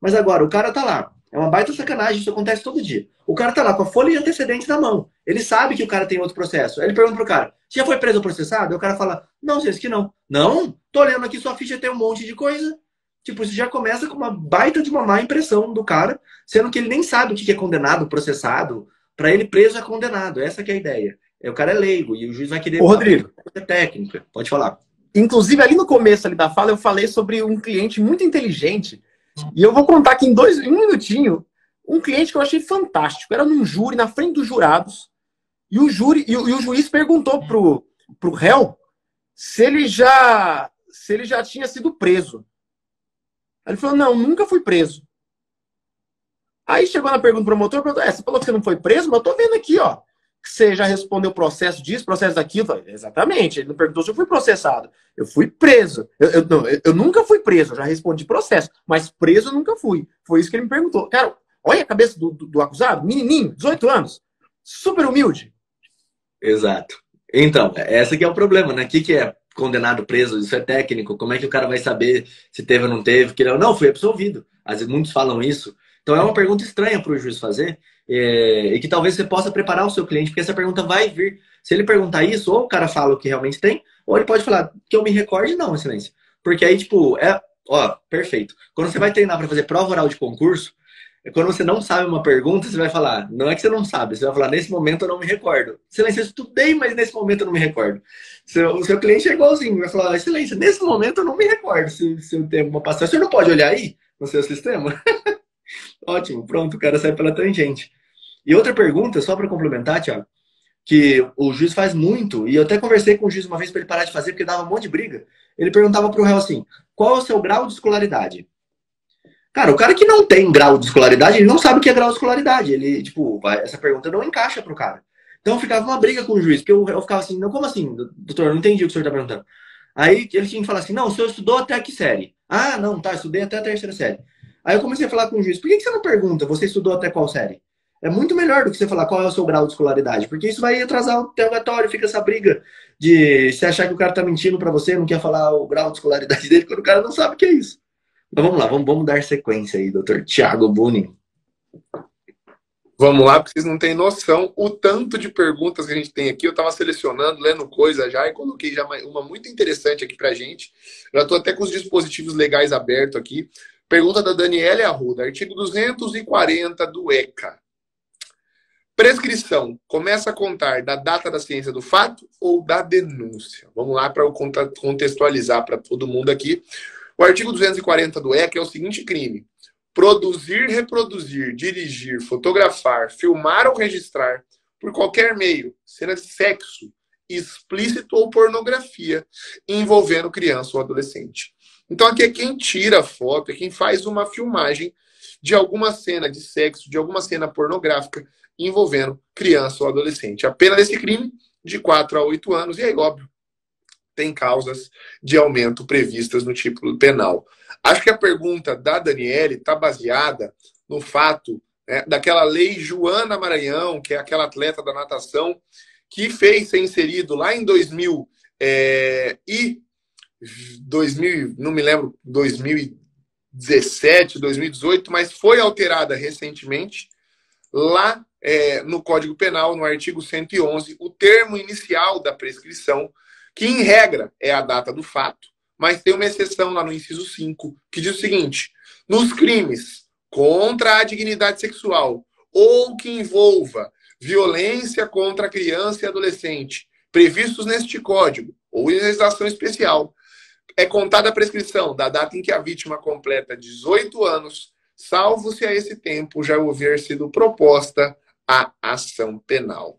Mas agora, o cara tá lá. É uma baita sacanagem, isso acontece todo dia. O cara tá lá com a folha de antecedentes na mão. Ele sabe que o cara tem outro processo. Aí ele pergunta pro cara, você já foi preso ou processado? Aí o cara fala, não, sei que não. Não? Tô olhando aqui, sua ficha tem um monte de coisa. Tipo, isso já começa com uma baita de uma má impressão do cara, sendo que ele nem sabe o que é condenado, processado. Para ele, preso é condenado. Essa que é a ideia. O cara é leigo e o juiz vai querer Ô, Rodrigo, uma técnica. Pode falar. inclusive ali no começo ali da fala eu falei sobre um cliente muito inteligente e eu vou contar aqui em um minutinho um cliente que eu achei fantástico. Era num júri, na frente dos jurados, e o juiz perguntou pro réu se ele já tinha sido preso. Aí ele falou, não, nunca fui preso. Aí chegou na pergunta do promotor, perguntou, você falou que você não foi preso, mas eu tô vendo aqui, ó, que você já respondeu processo disso, processo daquilo. Falei, exatamente, ele não perguntou se eu fui processado. Eu fui preso. Eu nunca fui preso, eu já respondi processo, mas preso eu nunca fui. Foi isso que ele me perguntou. Cara, olha a cabeça do acusado, menininho, 18 anos, super humilde. Exato. Então, essa que é o problema, né? O que é condenado, preso? Isso é técnico. Como é que o cara vai saber se teve ou não teve? Que não, fui absolvido. Às vezes muitos falam isso. Então é uma pergunta estranha para o juiz fazer e que talvez você possa preparar o seu cliente, porque essa pergunta vai vir. Se ele perguntar isso, ou o cara fala o que realmente tem, ou ele pode falar que eu me recorde, não, excelência. Porque aí, tipo, perfeito. Quando você vai treinar para fazer prova oral de concurso, quando você não sabe uma pergunta, você vai falar, não é que você não sabe, você vai falar, nesse momento eu não me recordo. Excelência, eu estudei, mas nesse momento eu não me recordo. O seu cliente é igualzinho, vai falar, excelência, nesse momento eu não me recordo se eu tenho alguma passagem. Você não pode olhar aí no seu sistema? Ótimo, pronto, o cara sai pela tangente. E outra pergunta, só para complementar, Thiago, que o juiz faz muito, e eu até conversei com o juiz uma vez para ele parar de fazer, porque dava um monte de briga. Ele perguntava para o réu assim, qual é o seu grau de escolaridade? Cara, o cara que não tem grau de escolaridade, ele não sabe o que é grau de escolaridade. Ele, tipo, essa pergunta não encaixa pro cara. Então ficava uma briga com o juiz, porque eu ficava assim, não, como assim, doutor, eu não entendi o que o senhor tá perguntando. Aí ele tinha que falar assim, não, o senhor estudou até que série? Ah, não, tá, estudei até a terceira série. Aí eu comecei a falar com o juiz, por que você não pergunta, você estudou até qual série? É muito melhor do que você falar qual é o seu grau de escolaridade, porque isso vai atrasar o interrogatório, fica essa briga de se achar que o cara tá mentindo pra você, não quer falar o grau de escolaridade dele, quando o cara não sabe o que é isso. Então vamos lá, vamos dar sequência aí, doutor Thiago Bunin. Vamos lá, porque vocês não têm noção o tanto de perguntas que a gente tem aqui. Eu estava selecionando, lendo coisa já, e coloquei já uma muito interessante aqui pra gente. Já estou até com os dispositivos legais abertos aqui. Pergunta da Daniela Arruda, artigo 240 do ECA. Prescrição começa a contar da data da ciência do fato ou da denúncia? Vamos lá para eu contextualizar para todo mundo aqui. O artigo 240 do ECA é o seguinte crime: produzir, reproduzir, dirigir, fotografar, filmar ou registrar, por qualquer meio, cena de sexo, explícito ou pornografia, envolvendo criança ou adolescente. Então aqui é quem tira a foto, é quem faz uma filmagem de alguma cena de sexo, de alguma cena pornográfica, envolvendo criança ou adolescente. A pena desse crime, de 4 a 8 anos, e aí, óbvio, tem causas de aumento previstas no tipo penal. Acho que a pergunta da Daniele está baseada no fato, né, daquela lei Joana Maranhão, que é aquela atleta da natação, que fez ser inserido lá em 2000, não me lembro, 2017, 2018, mas foi alterada recentemente, lá no Código Penal, no artigo 111, o termo inicial da prescrição, que em regra é a data do fato, mas tem uma exceção lá no inciso 5, que diz o seguinte: nos crimes contra a dignidade sexual ou que envolva violência contra a criança e adolescente, previstos neste código ou em legislação especial, é contada a prescrição da data em que a vítima completa 18 anos, salvo se a esse tempo já houver sido proposta a ação penal.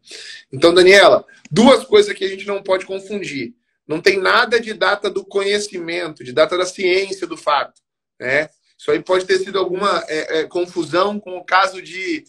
Então, Daniela, duas coisas que a gente não pode confundir. Não tem nada de data do conhecimento, de data da ciência do fato, né? Isso aí pode ter sido alguma confusão com o caso de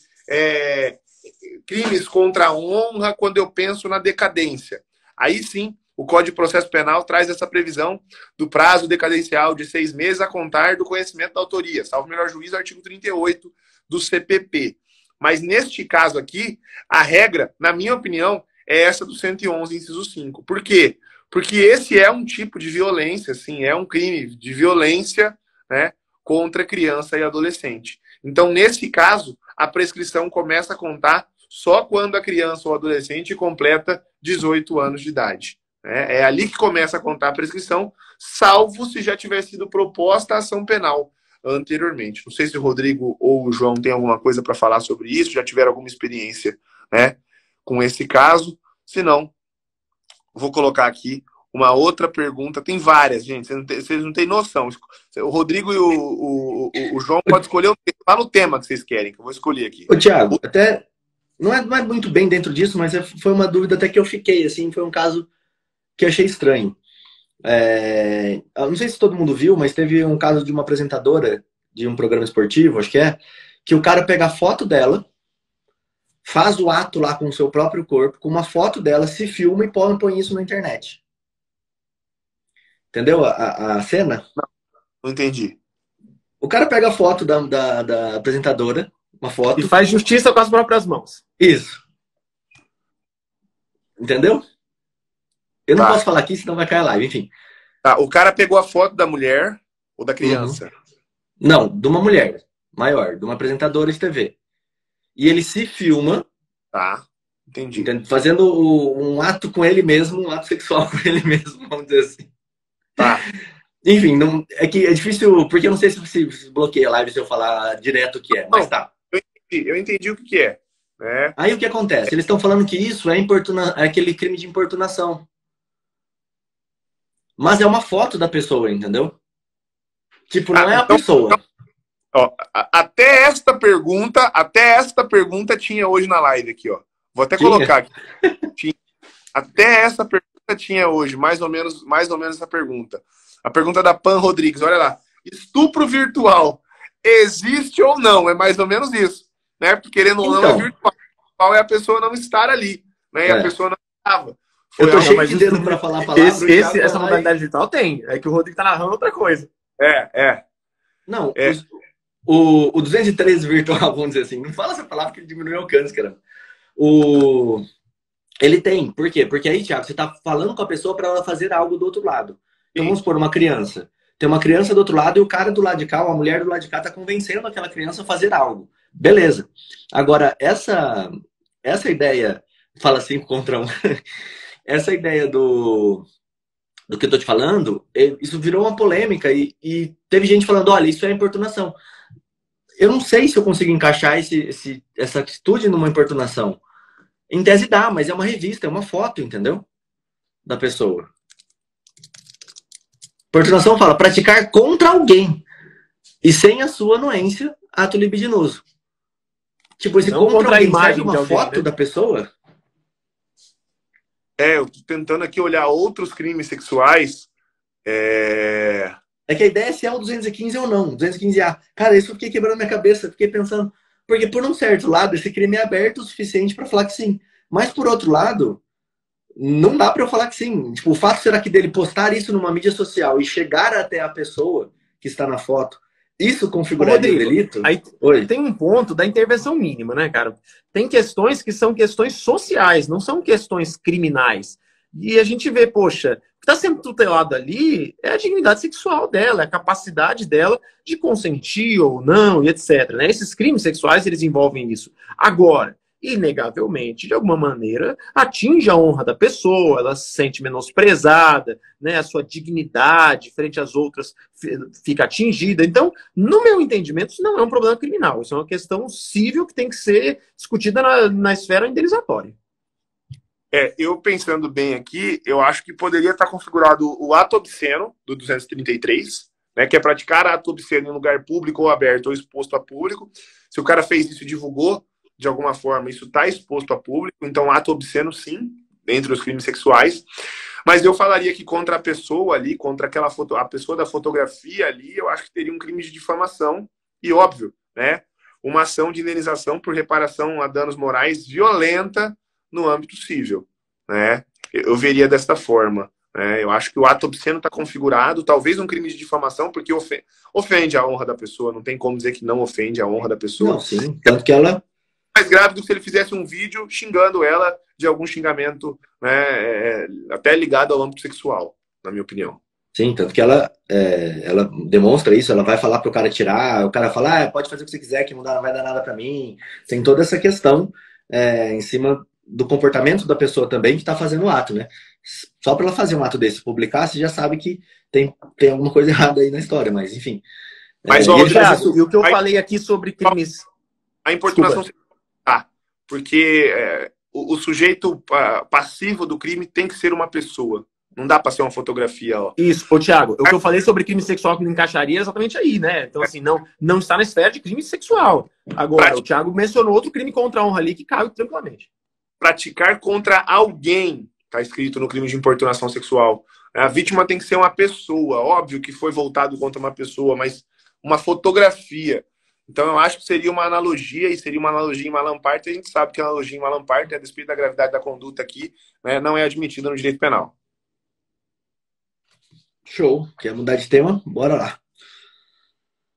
crimes contra a honra quando eu penso na decadência. Aí sim, o Código de Processo Penal traz essa previsão do prazo decadencial de 6 meses a contar do conhecimento da autoria, salvo melhor juízo, artigo 38 do CPP. Mas neste caso aqui, a regra, na minha opinião, é essa do 111, inciso 5. Por quê? Porque esse é um tipo de violência, assim, é um crime de violência, né, contra criança e adolescente. Então, nesse caso, a prescrição começa a contar só quando a criança ou adolescente completa 18 anos de idade. É ali que começa a contar a prescrição, salvo se já tiver sido proposta a ação penal anteriormente. Não sei se o Rodrigo ou o João tem alguma coisa para falar sobre isso, já tiveram alguma experiência, né, com esse caso. Se não, vou colocar aqui uma outra pergunta. Tem várias, gente. Vocês não têm noção. O Rodrigo e o João podem escolher fala o tema que vocês querem, que eu vou escolher aqui. Ô, Thiago, até não é muito bem dentro disso, mas foi uma dúvida até que eu fiquei, assim, foi um caso que eu achei estranho. Eu não sei se todo mundo viu, mas teve um caso de uma apresentadora de um programa esportivo, acho que o cara pega a foto dela, faz o ato lá com o seu próprio corpo, com uma foto dela, se filma e põe isso na internet. Entendeu a cena? Não entendi. O cara pega a foto da apresentadora, uma foto... E faz justiça com as próprias mãos. Isso. Entendeu? Eu não posso falar aqui, senão vai cair a live, enfim. Tá, o cara pegou a foto da mulher ou da criança? Não, de uma mulher maior, de uma apresentadora de TV. E ele se filma. Tá, entendi. Fazendo um ato com ele mesmo, um ato sexual com ele mesmo, vamos dizer assim. Tá. Enfim, não, é que é difícil, porque eu não sei se bloqueia a live se eu falar direto o que é, mas tá. Eu entendi o que é. Né? Aí o que acontece? Eles estão falando que isso é aquele crime de importunação. Mas é uma foto da pessoa, entendeu? Tipo, não é a pessoa. Ó, até esta pergunta tinha hoje na live aqui, ó. Vou até colocar aqui. Até essa pergunta tinha hoje, mais ou menos essa pergunta. A pergunta da Pan Rodrigues, olha lá. Estupro virtual existe ou não? É mais ou menos isso, né? Porque querendo ou não é virtual. Virtual é a pessoa não estar ali, né? E a pessoa não estava. Eu tô cheio de dedo pra falar a palavra. Essa modalidade virtual tem. É que o Rodrigo tá narrando outra coisa. Não, o 213 virtual, vamos dizer assim, não fala essa palavra que ele diminui o alcance, cara. Ele tem. Por quê? Porque aí, Thiago, você tá falando com a pessoa para ela fazer algo do outro lado. Então vamos supor uma criança. Tem uma criança do outro lado e o cara do lado de cá, ou a mulher do lado de cá, tá convencendo aquela criança a fazer algo. Beleza. Agora, essa ideia, fala 5 contra 1, essa ideia do que eu tô te falando, isso virou uma polêmica e teve gente falando, olha, isso é importunação. Eu não sei se eu consigo encaixar essa atitude numa importunação. Em tese dá, mas é uma revista, é uma foto, entendeu? Da pessoa. Importunação fala praticar contra alguém e sem a sua anuência, ato libidinoso. Tipo, esse não contra a imagem de uma foto, né, da pessoa? Eu tô tentando aqui olhar outros crimes sexuais. É que a ideia é se é o 215 ou não, 215A. Cara, isso eu fiquei quebrando minha cabeça, fiquei pensando. Porque por um certo lado, esse crime é aberto o suficiente para falar que sim. Mas por outro lado, não dá para eu falar que sim. Tipo, o fato será que dele postar isso numa mídia social e chegar até a pessoa que está na foto, isso configuraria o delito? Aí tem um ponto da intervenção mínima, né, cara? Tem questões que são questões sociais, não são questões criminais. E a gente vê, poxa, o que está sendo tutelado ali é a dignidade sexual dela, é a capacidade dela de consentir ou não, e etc. Né? Esses crimes sexuais, eles envolvem isso. Agora, inegavelmente, de alguma maneira, atinge a honra da pessoa, ela se sente menosprezada, né? A sua dignidade frente às outras fica atingida. Então, no meu entendimento, isso não é um problema criminal, isso é uma questão civil que tem que ser discutida na esfera indenizatória. Eu pensando bem aqui, eu acho que poderia estar configurado o ato obsceno do 233, né, que é praticar ato obsceno em lugar público ou aberto ou exposto a público. Se o cara fez isso e divulgou, de alguma forma, isso está exposto a público, então ato obsceno, sim, entre os crimes sexuais. Mas eu falaria que contra a pessoa ali, contra a pessoa da fotografia ali, eu acho que teria um crime de difamação e, óbvio, né, uma ação de indenização por reparação a danos morais violenta no âmbito civil, né? eu veria desta forma. Né? Eu acho que o ato obsceno está configurado, talvez um crime de difamação, porque ofende a honra da pessoa, não tem como dizer que não ofende a honra da pessoa. Não, sim, tanto que ela... Mais grave do que se ele fizesse um vídeo xingando ela de algum xingamento, né, até ligado ao âmbito sexual, na minha opinião. Sim, tanto que ela demonstra isso, ela vai falar pro cara tirar, o cara fala, pode fazer o que você quiser, que não vai dar nada pra mim. Tem toda essa questão em cima do comportamento da pessoa também que tá fazendo o ato, né? Só pra ela fazer um ato desse, publicar, você já sabe que tem alguma coisa errada aí na história, mas enfim. Mas, Thiago, e o que eu falei aqui sobre crimes... A importunação sexual, porque o sujeito passivo do crime tem que ser uma pessoa. Não dá para ser uma fotografia, ó. Isso, Thiago, o que eu falei sobre crime sexual que não encaixaria é exatamente aí, né? Então, assim, não está na esfera de crime sexual. Agora, o Thiago mencionou outro crime contra a honra ali que caiu tranquilamente. Praticar contra alguém, está escrito no crime de importunação sexual. A vítima tem que ser uma pessoa. Óbvio que foi voltado contra uma pessoa, mas uma fotografia. Então, eu acho que seria uma analogia, e seria uma analogia em Malamparte. A gente sabe que a analogia em Malamparte, a despeito da gravidade da conduta aqui, né, não é admitida no direito penal. Show. Quer mudar de tema? Bora lá.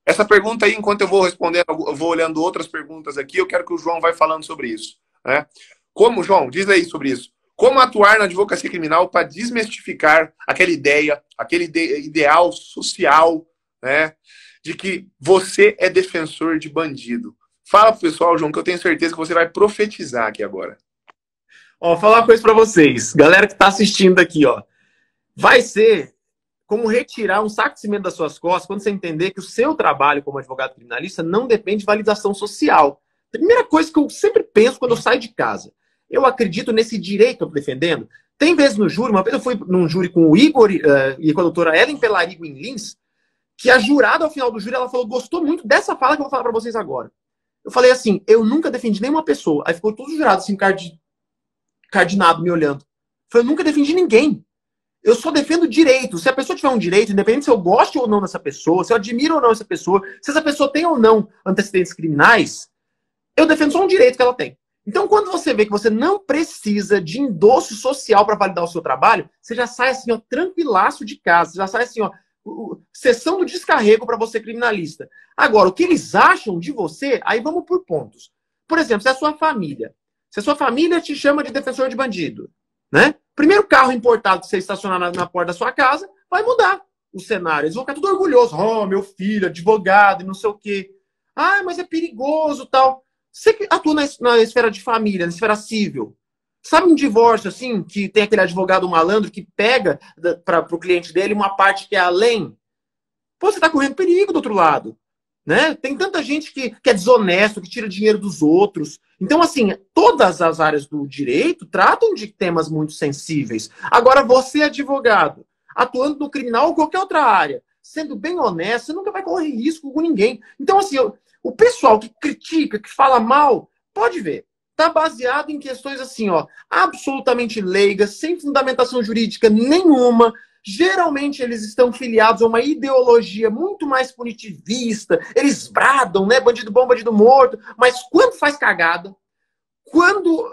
Essa pergunta aí, enquanto eu vou respondendo, eu vou olhando outras perguntas aqui, eu quero que o João vai falando sobre isso. Né? Como, João, diz aí sobre isso. Como atuar na advocacia criminal para desmistificar aquela ideia, aquele ideal social, né, de que você é defensor de bandido? Fala pro pessoal, João, que eu tenho certeza que você vai profetizar aqui agora. Ó, falar uma coisa para vocês. Galera que tá assistindo aqui, ó. Vai ser como retirar um saco de cimento das suas costas quando você entender que o seu trabalho como advogado criminalista não depende de validação social. Primeira coisa que eu sempre penso quando eu saio de casa. Eu acredito nesse direito que eu estou defendendo. Tem vezes no júri, uma vez eu fui num júri com o Igor e com a doutora Ellen Pelarigo em Lins, que a jurada, ao final do júri, ela falou, gostou muito dessa fala que eu vou falar para vocês agora. Eu falei assim, eu nunca defendi nenhuma pessoa. Aí ficou todos os jurados assim, cardinado, me olhando. Eu falei, eu nunca defendi ninguém. Eu só defendo direito. Se a pessoa tiver um direito, independente se eu gosto ou não dessa pessoa, se eu admiro ou não essa pessoa, se essa pessoa tem ou não antecedentes criminais, eu defendo só um direito que ela tem. Então, quando você vê que você não precisa de endosso social para validar o seu trabalho, você já sai assim, ó, tranquilaço de casa. Você já sai assim, ó, sessão do descarrego para você criminalista. Agora, o que eles acham de você, aí vamos por pontos. Por exemplo, se a sua família te chama de defensor de bandido, né? Primeiro carro importado que você estacionar na porta da sua casa, vai mudar o cenário. Eles vão ficar tudo orgulhosos. Oh, meu filho, advogado e não sei o quê. Ah, mas é perigoso tal. Você que atua na esfera de família, na esfera civil. Sabe um divórcio, assim, que tem aquele advogado malandro que pega para o cliente dele uma parte que é além? Pô, você está correndo perigo do outro lado. Né? Tem tanta gente que é desonesto, que tira dinheiro dos outros. Então, assim, todas as áreas do direito tratam de temas muito sensíveis. Agora, você, advogado, atuando no criminal ou qualquer outra área, sendo bem honesto, você nunca vai correr risco com ninguém. Então, assim, o pessoal que critica, que fala mal, pode ver. Está baseado em questões assim, ó, absolutamente leigas, sem fundamentação jurídica nenhuma. Geralmente eles estão filiados a uma ideologia muito mais punitivista. Eles bradam, né? Bandido bom, bandido morto. Mas quando faz cagada, quando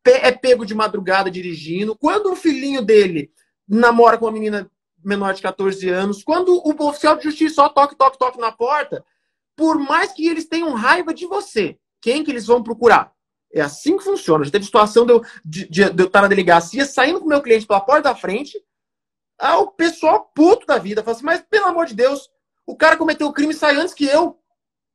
é pego de madrugada dirigindo, quando o filhinho dele namora com uma menina menor de 14 anos, quando o oficial de justiça só toque na porta, por mais que eles tenham raiva de você, quem que eles vão procurar? É assim que funciona. Já teve situação de eu estar na delegacia, saindo com o meu cliente pela porta da frente, o pessoal puto da vida fala assim, mas pelo amor de Deus, o cara cometeu o crime e sai antes que eu.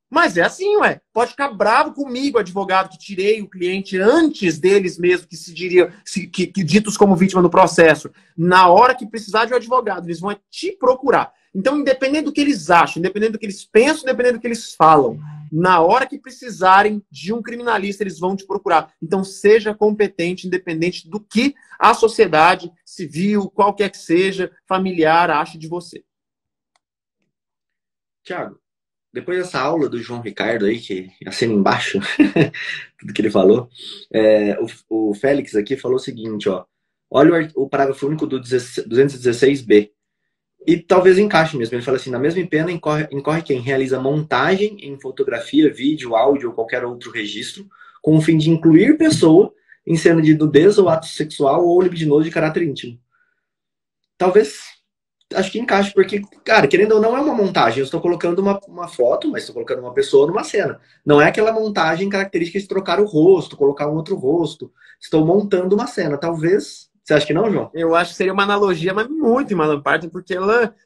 Mas é assim, ué. Pode ficar bravo comigo, advogado, que tirei o cliente antes deles mesmo, que se diria, que ditos como vítima do processo. Na hora que precisar de um advogado, eles vão te procurar. Então, independente do que eles acham, independente do que eles pensam, independente do que eles falam, na hora que precisarem de um criminalista, eles vão te procurar. Então, seja competente, independente do que a sociedade civil, qualquer que seja, familiar, ache de você. Tiago, depois dessa aula do João Ricardo aí, que assina embaixo tudo que ele falou, o Félix aqui falou o seguinte, ó. Olha o parágrafo único do 216b. E talvez encaixe mesmo. Ele fala assim, na mesma pena incorre quem realiza montagem em fotografia, vídeo, áudio ou qualquer outro registro, com o fim de incluir pessoa em cena de nudez ou ato sexual ou libidinoso de caráter íntimo. Talvez, acho que encaixe, porque, cara, querendo ou não, é uma montagem. Eu estou colocando uma foto, mas estou colocando uma pessoa numa cena. Não é aquela montagem característica de trocar o rosto, colocar um outro rosto. Estou montando uma cena. Talvez. Você acha que não, João? Eu acho que seria uma analogia, mas muito em Malan Parton, porque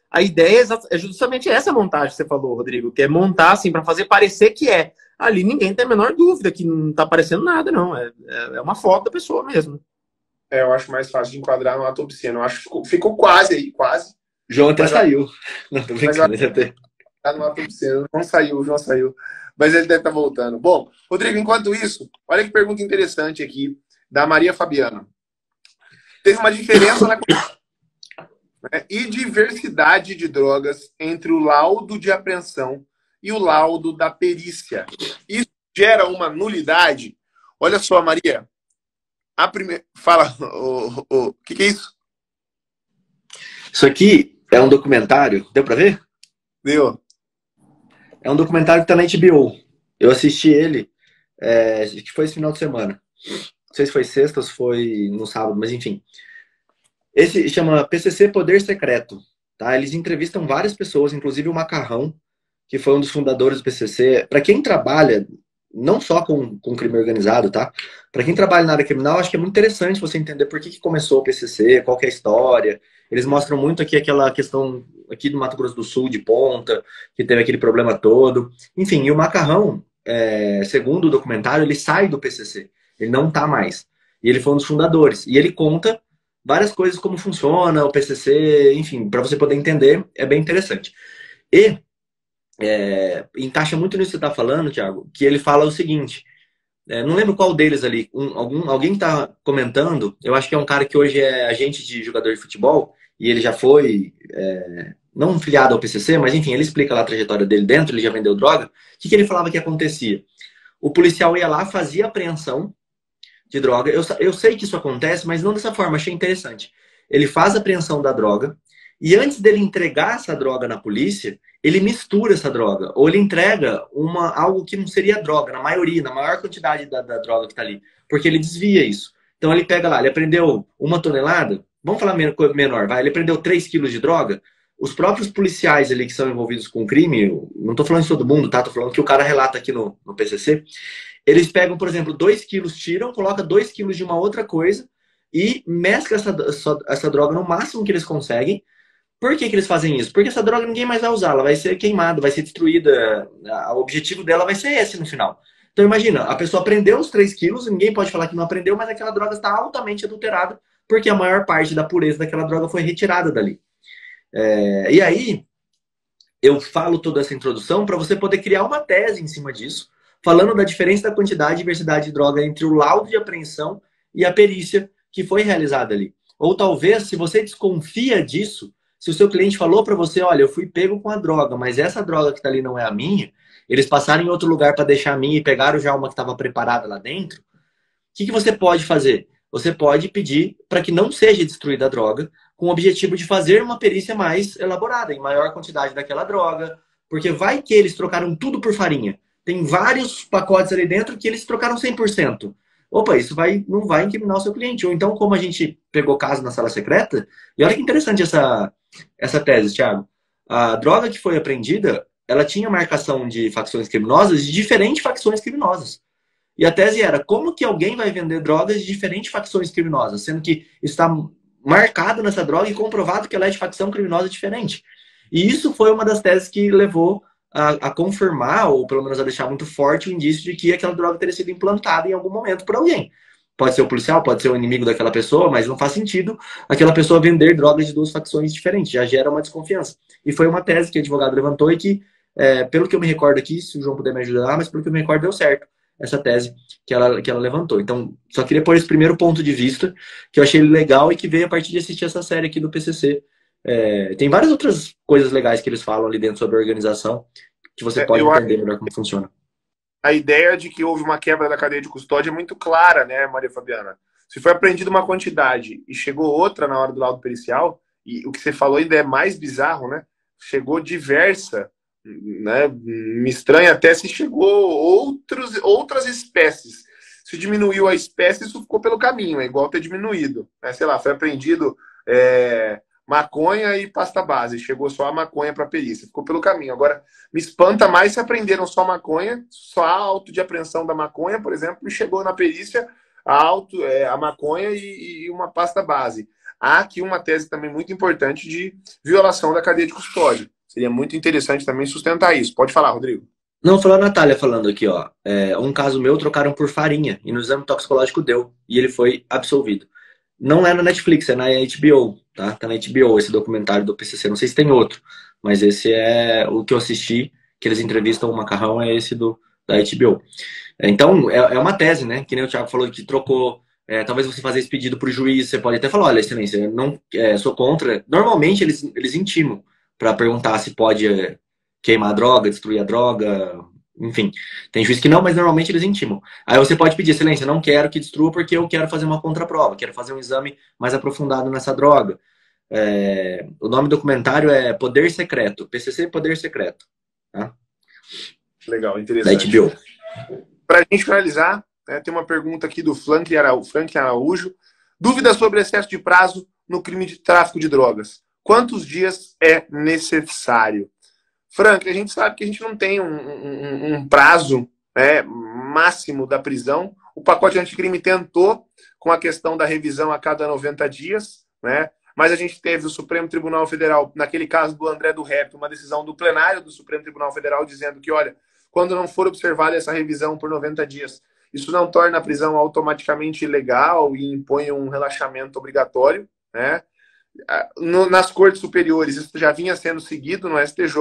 a ideia é justamente essa montagem que você falou, Rodrigo, que é montar assim para fazer parecer que é. Ali ninguém tem a menor dúvida que não está aparecendo nada, não. É uma foto da pessoa mesmo. Eu acho mais fácil de enquadrar no ato obsceno. Eu acho que ficou quase aí, quase. João até saiu. Não, tô brincando. Tá no ato obsceno. Não saiu, o João saiu. Mas ele deve estar voltando. Bom, Rodrigo, enquanto isso, olha que pergunta interessante aqui, da Maria Fabiana. Teve uma diferença na e diversidade de drogas entre o laudo de apreensão e o laudo da perícia. Isso gera uma nulidade? Olha só, Maria. A primeira... Fala, o que é isso? Isso aqui é um documentário. Deu pra ver? Deu. É um documentário que tá na HBO. Eu assisti ele, que foi esse final de semana. Não sei se foi sexta ou se foi no sábado, mas enfim. Esse chama PCC Poder Secreto. Tá? Eles entrevistam várias pessoas, inclusive o Macarrão, que foi um dos fundadores do PCC. Para quem trabalha, não só com crime organizado, tá? Para quem trabalha na área criminal, acho que é muito interessante você entender por que começou o PCC, qual que é a história. Eles mostram muito aqui aquela questão aqui do Mato Grosso do Sul, de Ponta, que teve aquele problema todo. Enfim, e o Macarrão, segundo o documentário, ele sai do PCC. Ele não tá mais. E ele foi um dos fundadores. E ele conta várias coisas, como funciona o PCC, enfim, para você poder entender, é bem interessante. E encaixa muito nisso que você está falando, Thiago, que ele fala o seguinte, não lembro qual deles ali, alguém está comentando, eu acho que é um cara que hoje é agente de jogador de futebol, e ele já foi, não filiado ao PCC, mas enfim, ele explica lá a trajetória dele dentro, ele já vendeu droga. O que ele falava que acontecia? O policial ia lá, fazia apreensão de droga. Eu sei que isso acontece, mas não dessa forma, achei interessante. Ele faz a apreensão da droga, e antes dele entregar essa droga na polícia, ele mistura essa droga, ou ele entrega algo que não seria droga, na maior quantidade da droga que está ali, porque ele desvia isso. Então ele pega lá, ele apreendeu 1 tonelada, vamos falar menor, vai, ele apreendeu 3 quilos de droga, os próprios policiais ali que são envolvidos com o crime, não estou falando de todo mundo, tá? Estou falando que o cara relata aqui no PCC, eles pegam, por exemplo, 2 quilos, tiram, colocam 2 quilos de uma outra coisa e mesclam essa droga no máximo que eles conseguem. Por que eles fazem isso? Porque essa droga ninguém mais vai usar, ela vai ser queimada, vai ser destruída, o objetivo dela vai ser esse no final. Então imagina, a pessoa prendeu os 3 quilos, ninguém pode falar que não aprendeu, mas aquela droga está altamente adulterada, porque a maior parte da pureza daquela droga foi retirada dali. E aí, eu falo toda essa introdução para você poder criar uma tese em cima disso, falando da diferença da quantidade e diversidade de droga entre o laudo de apreensão e a perícia que foi realizada ali. Ou talvez, se você desconfia disso, se o seu cliente falou para você, olha, eu fui pego com a droga, mas essa droga que está ali não é a minha, eles passaram em outro lugar para deixar a minha e pegaram já uma que estava preparada lá dentro, o que você pode fazer? Você pode pedir para que não seja destruída a droga, com o objetivo de fazer uma perícia mais elaborada, em maior quantidade daquela droga, porque vai que eles trocaram tudo por farinha. Tem vários pacotes ali dentro que eles trocaram 100%. Opa, isso não vai incriminar o seu cliente. Ou então, como a gente pegou caso na sala secreta, e olha que interessante essa tese, Thiago. A droga que foi apreendida, ela tinha marcação de facções criminosas de diferentes facções criminosas. E a tese era, como que alguém vai vender drogas de diferentes facções criminosas, sendo que está marcado nessa droga e comprovado que ela é de facção criminosa diferente. E isso foi uma das teses que levou a confirmar, ou pelo menos a deixar muito forte o indício de que aquela droga teria sido implantada em algum momento por alguém. Pode ser o policial, pode ser o inimigo daquela pessoa, mas não faz sentido aquela pessoa vender drogas de duas facções diferentes, já gera uma desconfiança. E foi uma tese que o advogado levantou e que, pelo que eu me recordo aqui, se o João puder me ajudar, mas pelo que eu me recordo deu certo essa tese que ela levantou. Então, só queria pôr esse primeiro ponto de vista, que eu achei legal e que veio a partir de assistir essa série aqui do PCC. Tem várias outras coisas legais que eles falam ali dentro sobre a organização, que você pode entender melhor como funciona. A ideia de que houve uma quebra da cadeia de custódia é muito clara, né, Maria Fabiana? Se foi apreendida uma quantidade e chegou outra na hora do laudo pericial, e o que você falou ainda é mais bizarro, né? Chegou diversa, né? Me estranha até se chegou outras espécies. Se diminuiu a espécie, isso ficou pelo caminho, é igual ter diminuído. Né? Sei lá, foi apreendido maconha e pasta base, chegou só a maconha para a perícia, ficou pelo caminho. Agora, me espanta mais se apreenderam só maconha, só a auto de apreensão da maconha, por exemplo, e chegou na perícia a maconha e uma pasta base. Há aqui uma tese também muito importante de violação da cadeia de custódia. Seria muito interessante também sustentar isso. Pode falar, Rodrigo. Não, falou a Natália falando aqui, ó. Um caso meu trocaram por farinha e no exame toxicológico deu. E ele foi absolvido. Não é na Netflix, é na HBO, tá? Tá na HBO esse documentário do PCC. Não sei se tem outro, mas esse é o que eu assisti, que eles entrevistam o Macarrão, é esse da HBO. Então, é uma tese, né? Que nem o Thiago falou que trocou. Talvez você fazer esse pedido para o juiz, você pode até falar, olha, excelência, eu não sou contra. Normalmente eles intimam para perguntar se pode queimar a droga, destruir a droga, enfim. Tem juiz que não, mas normalmente eles intimam. Aí você pode pedir, excelência, não quero que destrua porque eu quero fazer uma contraprova, quero fazer um exame mais aprofundado nessa droga. O nome do documentário é Poder Secreto, PCC Poder Secreto. Tá? Legal, interessante. Da HBO. Para a gente finalizar, tem uma pergunta aqui do Franklin Araújo. Dúvida sobre excesso de prazo no crime de tráfico de drogas. Quantos dias é necessário? Frank, a gente sabe que a gente não tem um prazo máximo da prisão. O pacote anticrime tentou com a questão da revisão a cada 90 dias, né? Mas a gente teve o Supremo Tribunal Federal, naquele caso do André do Rep, uma decisão do plenário do Supremo Tribunal Federal dizendo que, olha, quando não for observada essa revisão por 90 dias, isso não torna a prisão automaticamente ilegal e impõe um relaxamento obrigatório, né? Nas cortes superiores isso já vinha sendo seguido no STJ,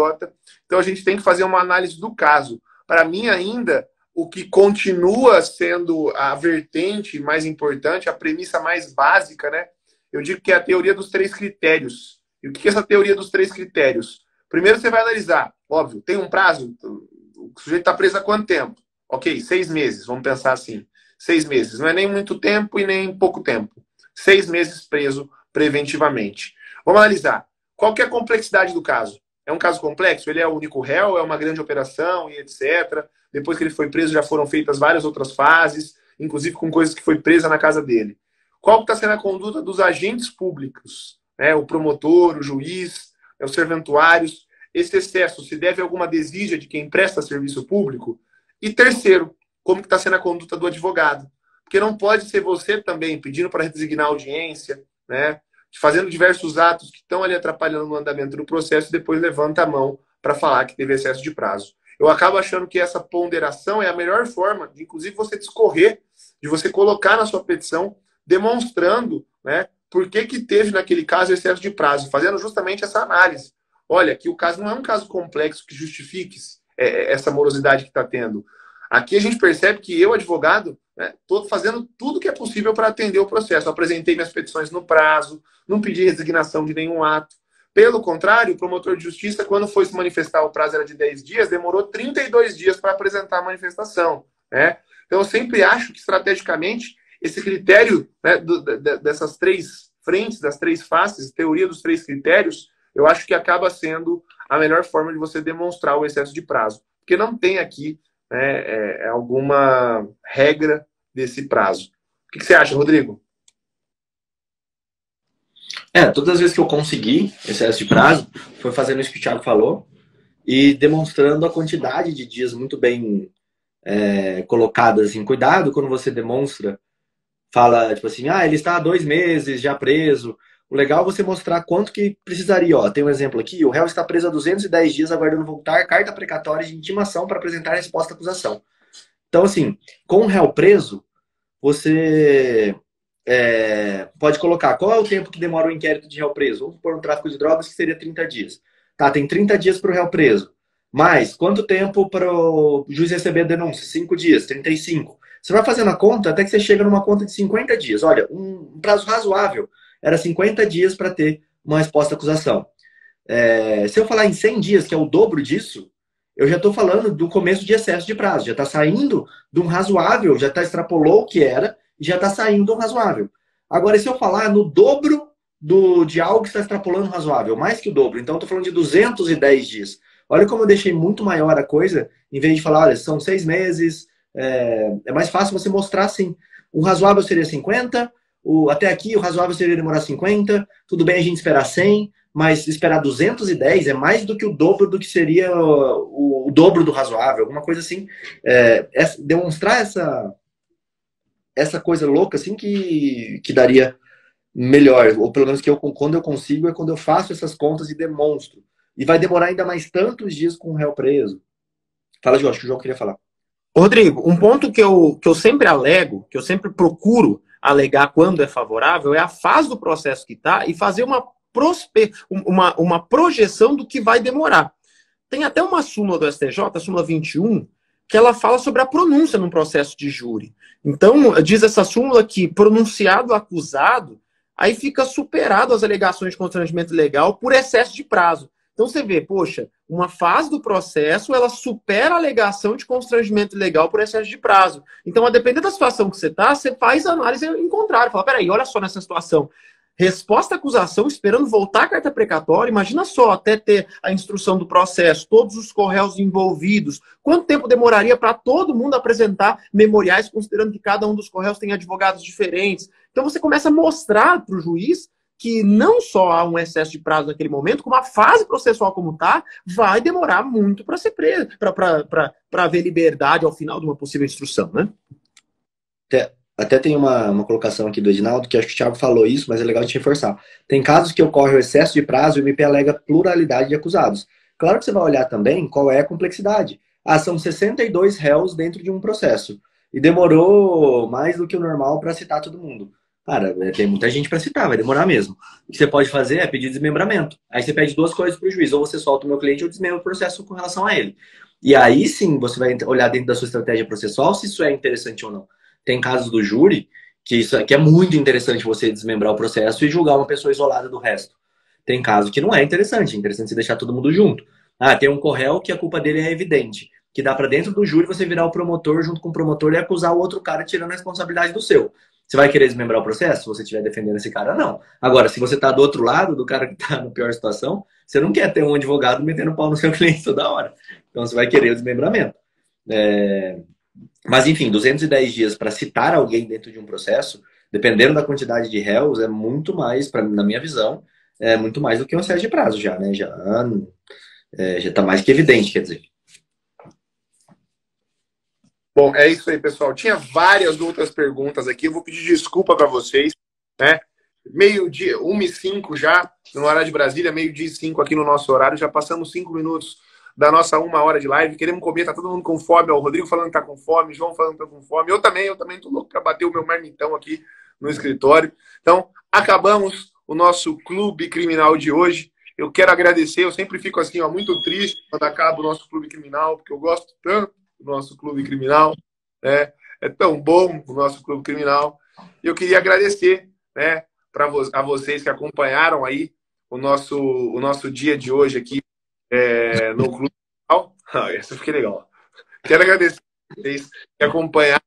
então a gente tem que fazer uma análise do caso. Para mim ainda, o que continua sendo a vertente mais importante, a premissa mais básica, né? Eu digo que é a teoria dos 3 critérios. E o que é essa teoria dos 3 critérios? Primeiro você vai analisar, óbvio, tem um prazo, o sujeito está preso há quanto tempo? Ok, 6 meses, vamos pensar assim. 6 meses, não é nem muito tempo e nem pouco tempo. 6 meses preso preventivamente. Vamos analisar. Qual que é a complexidade do caso? É um caso complexo? Ele é o único réu? É uma grande operação e etc. Depois que ele foi preso, já foram feitas várias outras fases, inclusive com coisas que foi presa na casa dele. Qual que está sendo a conduta dos agentes públicos? O promotor, o juiz, os serventuários. Esse excesso se deve a alguma desídia de quem presta serviço público? E terceiro, como que está sendo a conduta do advogado? Porque não pode ser você também pedindo para designar audiência, né? Fazendo diversos atos que estão ali atrapalhando o andamento do processo e depois levanta a mão para falar que teve excesso de prazo. Eu acabo achando que essa ponderação é a melhor forma de, inclusive, você discorrer, de você colocar na sua petição, demonstrando, né, por que teve naquele caso excesso de prazo, fazendo justamente essa análise. Olha, que o caso não é um caso complexo que justifique essa morosidade que está tendo. Aqui a gente percebe que eu, advogado, estou fazendo tudo que é possível para atender o processo. Eu apresentei minhas petições no prazo, não pedi resignação de nenhum ato. Pelo contrário, o promotor de justiça, quando foi se manifestar, o prazo era de 10 dias, demorou 32 dias para apresentar a manifestação. Né? Então, eu sempre acho que, estrategicamente, esse critério, né, dessas 3 frentes, das 3 faces, teoria dos 3 critérios, eu acho que acaba sendo a melhor forma de você demonstrar o excesso de prazo. Porque não tem aqui alguma regra desse prazo. O que você acha, Rodrigo? Todas as vezes que eu consegui excesso de prazo, foi fazendo isso que o Thiago falou e demonstrando a quantidade de dias muito bem colocadas em cuidado. Quando você demonstra, fala tipo assim, ele está há 2 meses já preso. O legal é você mostrar quanto que precisaria. Ó, tem um exemplo aqui, o réu está preso há 210 dias aguardando voltar, carta precatória de intimação para apresentar a resposta à acusação. Então, assim, com o réu preso, você pode colocar qual é o tempo que demora o inquérito de réu preso. Vamos supor um tráfico de drogas que seria 30 dias. Tá, tem 30 dias para o réu preso. Mas quanto tempo para o juiz receber a denúncia? 5 dias, 35. Você vai fazendo a conta até que você chega numa conta de 50 dias. Olha, um prazo razoável era 50 dias para ter uma resposta à acusação. Se eu falar em 100 dias, que é o dobro disso, eu já estou falando do começo de excesso de prazo. Já está saindo de um razoável, já extrapolou o que era, e já está saindo de um razoável. Agora, se eu falar no dobro de algo que está extrapolando o razoável, mais que o dobro, então estou falando de 210 dias. Olha como eu deixei muito maior a coisa, em vez de falar, olha, são 6 meses, é mais fácil você mostrar assim, o razoável seria 50, até aqui o razoável seria demorar 50, tudo bem a gente esperar 100, mas esperar 210 é mais do que o dobro do que seria o dobro do razoável, alguma coisa assim. Demonstrar essa coisa louca assim que daria melhor, ou pelo menos quando eu consigo, é quando eu faço essas contas e demonstro. E vai demorar ainda mais tantos dias com o réu preso. Fala, Jorge, que o João queria falar. Rodrigo, um ponto que eu sempre alego, que eu sempre procuro alegar quando é favorável, é a fase do processo que está e fazer uma projeção do que vai demorar. Tem até uma súmula do STJ, a súmula 21, que ela fala sobre a pronúncia num processo de júri. Então, diz essa súmula que pronunciado acusado, aí fica superado as alegações de constrangimento legal por excesso de prazo. Então você vê, poxa, uma fase do processo, ela supera a alegação de constrangimento legal por excesso de prazo. Então, a depender da situação que você está, você faz a análise em contrário. Fala, peraí, olha só nessa situação. Resposta à acusação, esperando voltar a carta precatória, imagina só, até ter a instrução do processo, todos os corréus envolvidos, quanto tempo demoraria para todo mundo apresentar memoriais, considerando que cada um dos corréus tem advogados diferentes. Então você começa a mostrar para o juiz que não só há um excesso de prazo naquele momento, como a fase processual como está, vai demorar muito para ser preso, para haver liberdade ao final de uma possível instrução, né? Até tem uma colocação aqui do Edinaldo, que acho que o Thiago falou isso, mas é legal a gente reforçar. Tem casos que ocorre o excesso de prazo e o MP alega pluralidade de acusados. Claro que você vai olhar também qual é a complexidade. São 62 réus dentro de um processo. E demorou mais do que o normal para citar todo mundo. Cara, tem muita gente para citar, vai demorar mesmo. O que você pode fazer é pedir desmembramento. Aí você pede duas coisas para o juiz. Ou você solta o meu cliente ou desmembra o processo com relação a ele. E aí sim você vai olhar dentro da sua estratégia processual se isso é interessante ou não. Tem casos do júri que é muito interessante você desmembrar o processo e julgar uma pessoa isolada do resto. Tem casos que não é interessante você deixar todo mundo junto. Tem um corréu que a culpa dele é evidente, que dá para dentro do júri você virar o promotor junto com o promotor e acusar o outro cara tirando a responsabilidade do seu. Você vai querer desmembrar o processo se você estiver defendendo esse cara? Não. Agora, se você tá do outro lado, do cara que tá na pior situação, você não quer ter um advogado metendo pau no seu cliente toda hora. Então você vai querer o desmembramento. Mas, enfim, 210 dias para citar alguém dentro de um processo, dependendo da quantidade de réus, é muito mais, na minha visão, é muito mais do que um excesso de prazo já, né? Já tá mais que evidente, quer dizer. Bom, é isso aí, pessoal. Tinha várias outras perguntas aqui. Eu vou pedir desculpa para vocês, né? Meio-dia, 1h05 já, no horário de Brasília, 12h05 aqui no nosso horário. Já passamos 5 minutos da nossa 1 hora de live. Queremos comer, tá todo mundo com fome. O Rodrigo falando que tá com fome, o João falando que tá com fome. Eu também tô louco para bater o meu marmitão aqui no escritório. Então, acabamos o nosso Clube Criminal de hoje. Eu quero agradecer, eu sempre fico assim, muito triste quando acaba o nosso Clube Criminal, porque eu gosto tanto do nosso Clube Criminal, né? É tão bom o nosso Clube Criminal. E eu queria agradecer, né, a vocês que acompanharam aí o nosso dia de hoje aqui no Clube Criminal. Essa fiquei legal. Quero agradecer a vocês que acompanharam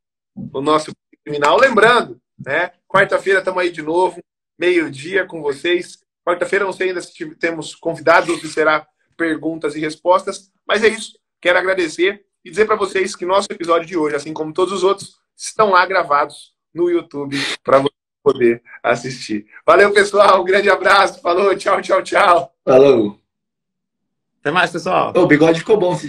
o nosso Clube Criminal. Lembrando, né, quarta-feira estamos aí de novo, meio-dia com vocês. Quarta-feira não sei ainda se temos convidados ou se será perguntas e respostas, mas é isso. Quero agradecer e dizer para vocês que nosso episódio de hoje, assim como todos os outros, estão lá gravados no YouTube para você poder assistir. Valeu, pessoal. Um grande abraço. Falou. Tchau, tchau, tchau. Falou. Até mais, pessoal. O bigode ficou bom. Se